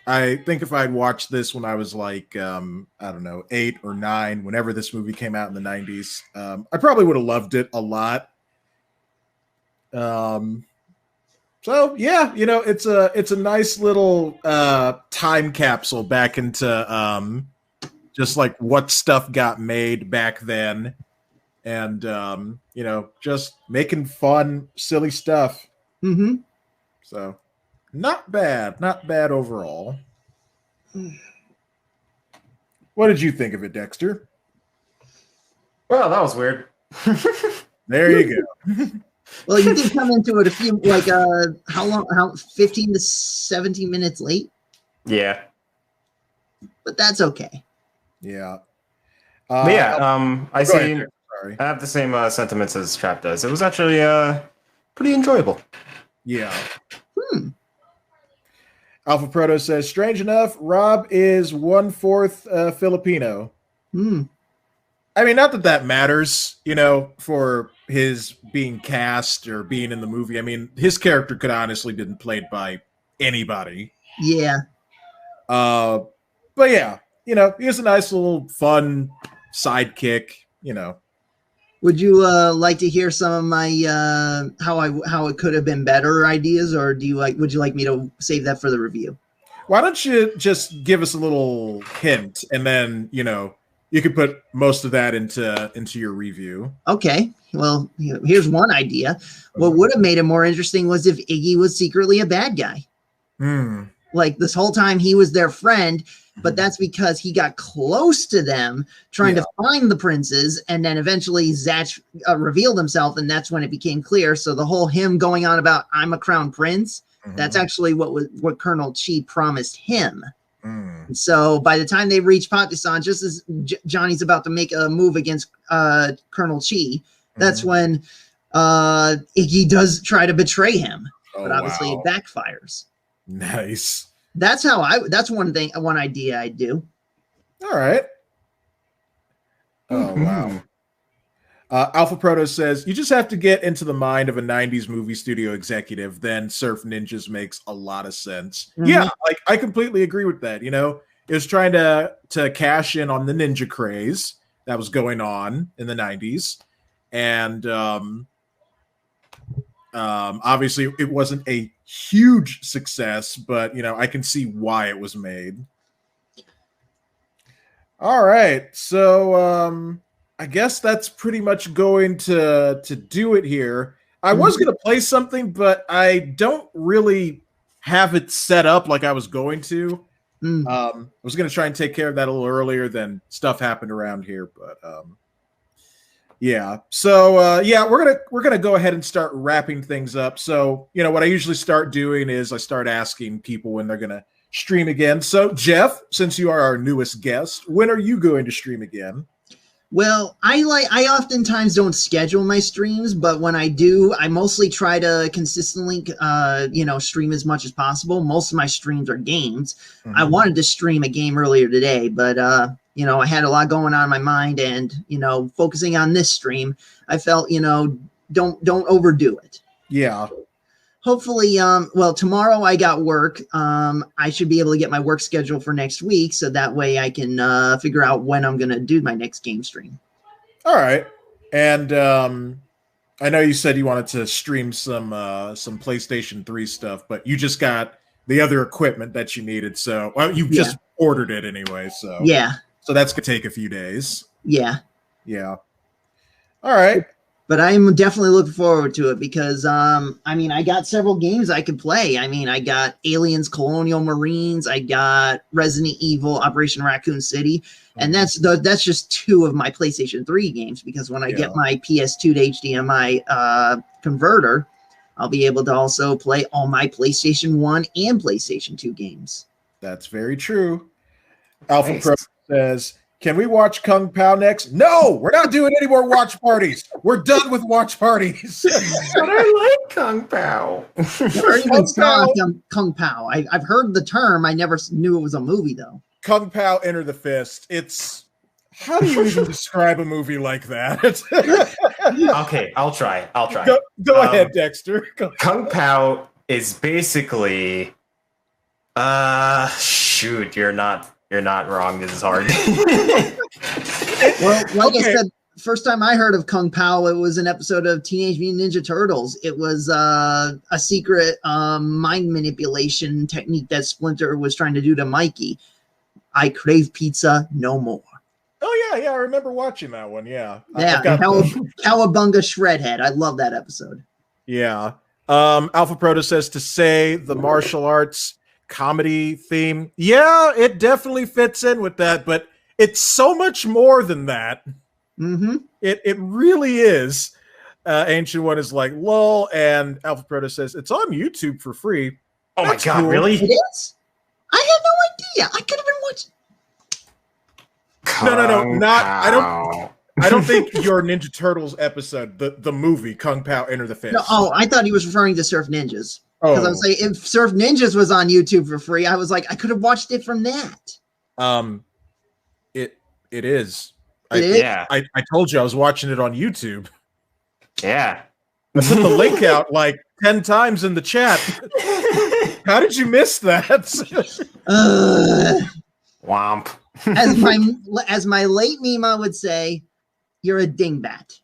I think if I'd watched this when I was like, I don't know, 8 or 9, whenever this movie came out in the 90s, I probably would have loved it a lot. So yeah, you know, it's a nice little time capsule back into just like what stuff got made back then, and you know, just making fun, silly stuff. Mm-hmm. So not bad overall. What did you think of it, Dexter? Well, that was weird. There you go. Well, you did come into it a few, like, how 15 to 17 minutes late? Yeah. But that's okay. Yeah. But yeah, I see. Sorry. I have the same sentiments as Trapp does. It was actually pretty enjoyable. Yeah. Alpha Proto says, strange enough, Rob is 1/4 Filipino. I mean, not that that matters, you know, for his being cast or being in the movie. I mean, his character could honestly been played by anybody. Yeah. But yeah, you know, he was a nice little fun sidekick, you know. Would you like to hear some of my how it could have been better ideas, or would you like me to save that for the review? Why don't you just give us a little hint, and then, you know, you could put most of that into your review. Okay. Well, here's one idea. What would have made it more interesting was if Iggy was secretly a bad guy. Like this whole time he was their friend, but that's because he got close to them trying to find the princes, and then eventually Zach revealed himself, and that's when it became clear. So the whole him going on about I'm a crown prince, that's actually what Colonel Chi promised him. So by the time they reach Pakistan, just as Johnny's about to make a move against Colonel Chi, that's when Iggy does try to betray him, but obviously it backfires. Nice. That's one idea I do. All right. Oh wow. Alpha Proto says you just have to get into the mind of a 90s movie studio executive, then Surf Ninjas makes a lot of sense. Yeah, like I completely agree with that. You know, it was trying to cash in on the ninja craze that was going on in the 90s. And obviously it wasn't a huge success, but you know, I can see why it was made. All right. So I guess that's pretty much going to do it here. I was going to play something, but I don't really have it set up like I was going to. I was going to try and take care of that a little earlier, then stuff happened around here, but yeah. So yeah, we're gonna go ahead and start wrapping things up. So you know what I usually start doing is I start asking people when they're gonna stream again. So Jeff, since you are our newest guest, when are you going to stream again? Well, I oftentimes don't schedule my streams, but when I do, I mostly try to consistently, stream as much as possible. Most of my streams are games. I wanted to stream a game earlier today, but you know, I had a lot going on in my mind, and you know, focusing on this stream, I felt, you know, don't overdo it. Yeah. Hopefully, well, tomorrow I got work. I should be able to get my work schedule for next week, so that way I can figure out when I'm going to do my next game stream. All right. And I know you said you wanted to stream some PlayStation 3 stuff, but you just got the other equipment that you needed. So, well, you just ordered it anyway. So, yeah. So that's going to take a few days. Yeah. Yeah. All right. But I'm definitely looking forward to it because, I mean, I got several games I could play. I mean, I got Aliens, Colonial Marines, I got Resident Evil, Operation Raccoon City, and that's just 2 of my PlayStation 3 games. Because when I get my PS2 to HDMI converter, I'll be able to also play all my PlayStation 1 and PlayStation 2 games. That's very true. Alpha Pro says, can we watch Kung Pao next? No, we're not doing any more watch parties. We're done with watch parties. But I like Kung Pao. Never even saw Kung Pao. I've heard the term. I never knew it was a movie, though. Kung Pao Enter the Fist. It's... How do you even describe a movie like that? Okay, I'll try. Go ahead, Dexter. Kung Pao is basically... shoot, you're not wrong. This is hard. Well, like I said, first time I heard of Kung Pao, it was an episode of Teenage Mutant Ninja Turtles. It was a secret mind manipulation technique that Splinter was trying to do to Mikey. I crave pizza no more. Oh, yeah, I remember watching that one, yeah. Yeah, Cowabunga Shredhead. I love that episode. Yeah. Alpha Proto says to say the martial arts comedy theme. Yeah, it definitely fits in with that, but it's so much more than that. It really is. Ancient One is like, lol, and Alpha Proto says it's on YouTube for free. Oh my god, cool. Really? It is? I had no idea. I could have been watching. No, not. I don't think your Ninja Turtles episode, the movie Kung Pao Enter the Fist. No, I thought he was referring to Surf Ninjas. Because I was like, if Surf Ninjas was on YouTube for free, I was like, I could have watched it from that. It is. Yeah. I told you I was watching it on YouTube. Yeah. I put the link out like 10 times in the chat. How did you miss that? Womp. As my late Mima would say, you're a dingbat.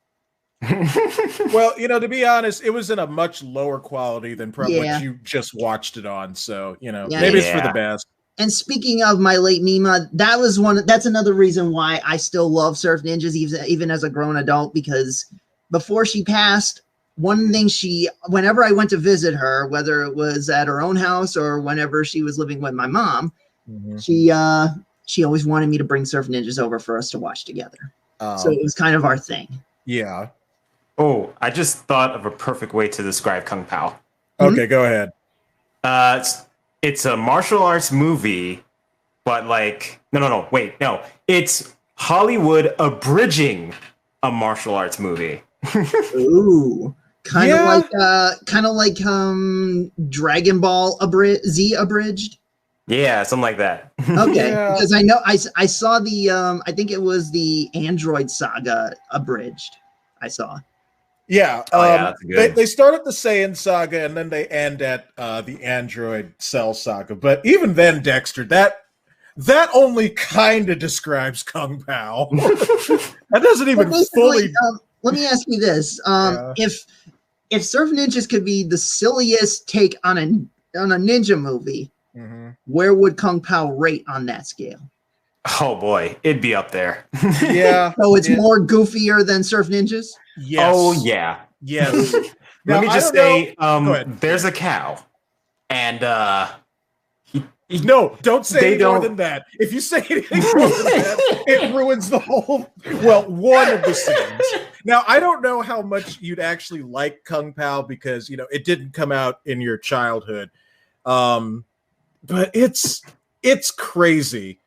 Well, you know, to be honest, it was in a much lower quality than probably what you just watched it on. So, you know, maybe it's for the best. And speaking of my late Mima, that's another reason why I still love Surf Ninjas, even as a grown adult, because before she passed, one thing whenever I went to visit her, whether it was at her own house or whenever she was living with my mom, she always wanted me to bring Surf Ninjas over for us to watch together. So it was kind of our thing. Yeah. Oh, I just thought of a perfect way to describe Kung Pao. Okay, go ahead. It's a martial arts movie, but like no. It's Hollywood abridging a martial arts movie. Ooh, kind of like Dragon Ball Z abridged. Yeah, something like that. Okay, because I know I saw the I think it was the Android Saga abridged. I saw. Yeah, that's good. They start at the Saiyan Saga and then they end at the Android Cell Saga. But even then, Dexter, that only kind of describes Kung Pao. That doesn't even fully. Let me ask you this: if Surf Ninjas could be the silliest take on a ninja movie, where would Kung Pao rate on that scale? Oh boy, it'd be up there. Yeah. So it's more goofier than Surf Ninjas? Yes. Oh yeah. Yes. Let me just say, there's a cow, and no, don't say any more than that. If you say anything more than that, it ruins the whole. Well, one of the scenes. Now, I don't know how much you'd actually like Kung Pao because it didn't come out in your childhood, but it's crazy.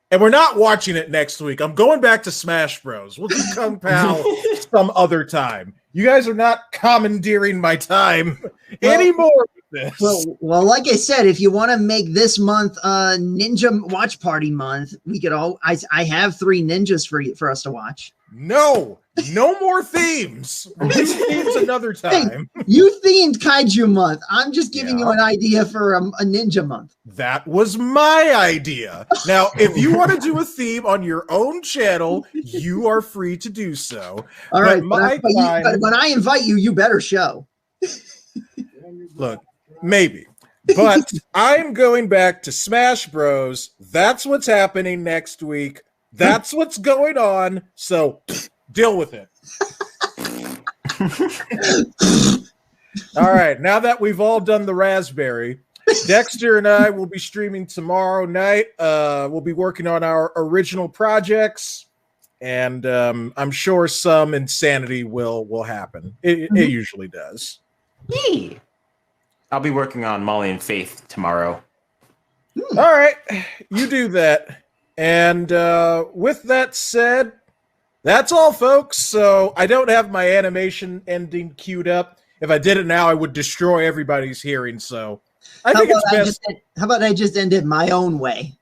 And we're not watching it next week. I'm going back to Smash Bros. We'll do Kung Pao some other time. You guys are not commandeering my time anymore with this. Well, like I said, if you want to make this month Ninja Watch Party month, we could all. I have 3 ninjas for us to watch. No more themes. We'll do themes another time. Hey, you themed Kaiju month. I'm just giving you an idea for a ninja month. That was my idea. Now, if you want to do a theme on your own channel, you are free to do so. All right, but when I invite you, you better show. Look, maybe. But I'm going back to Smash Bros. That's what's happening next week. That's what's going on. So deal with it. All right. Now that we've all done the raspberry, Dexter and I will be streaming tomorrow night. We'll be working on our original projects, and I'm sure some insanity will happen. It usually does. Yee. I'll be working on Molly and Faith tomorrow. All right. You do that. And with that said, that's all, folks. So I don't have my animation ending queued up. If I did it now, I would destroy everybody's hearing. So I think it's best. How about I just end it my own way?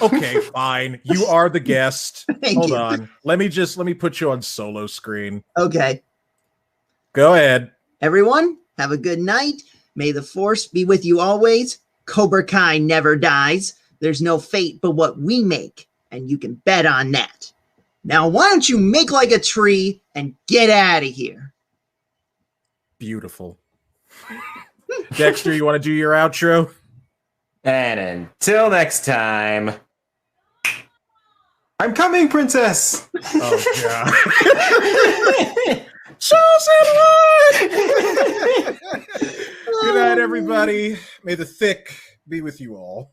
Okay, fine. You are the guest. Hold on. Let me put you on solo screen. Okay. Go ahead. Everyone, have a good night. May the force be with you always. Cobra Kai never dies. There's no fate but what we make, and you can bet on that. Now, why don't you make like a tree and get out of here? Beautiful. Dexter, you want to do your outro? And until next time, I'm coming, princess! Oh, God. Good night, everybody. May the thick be with you all.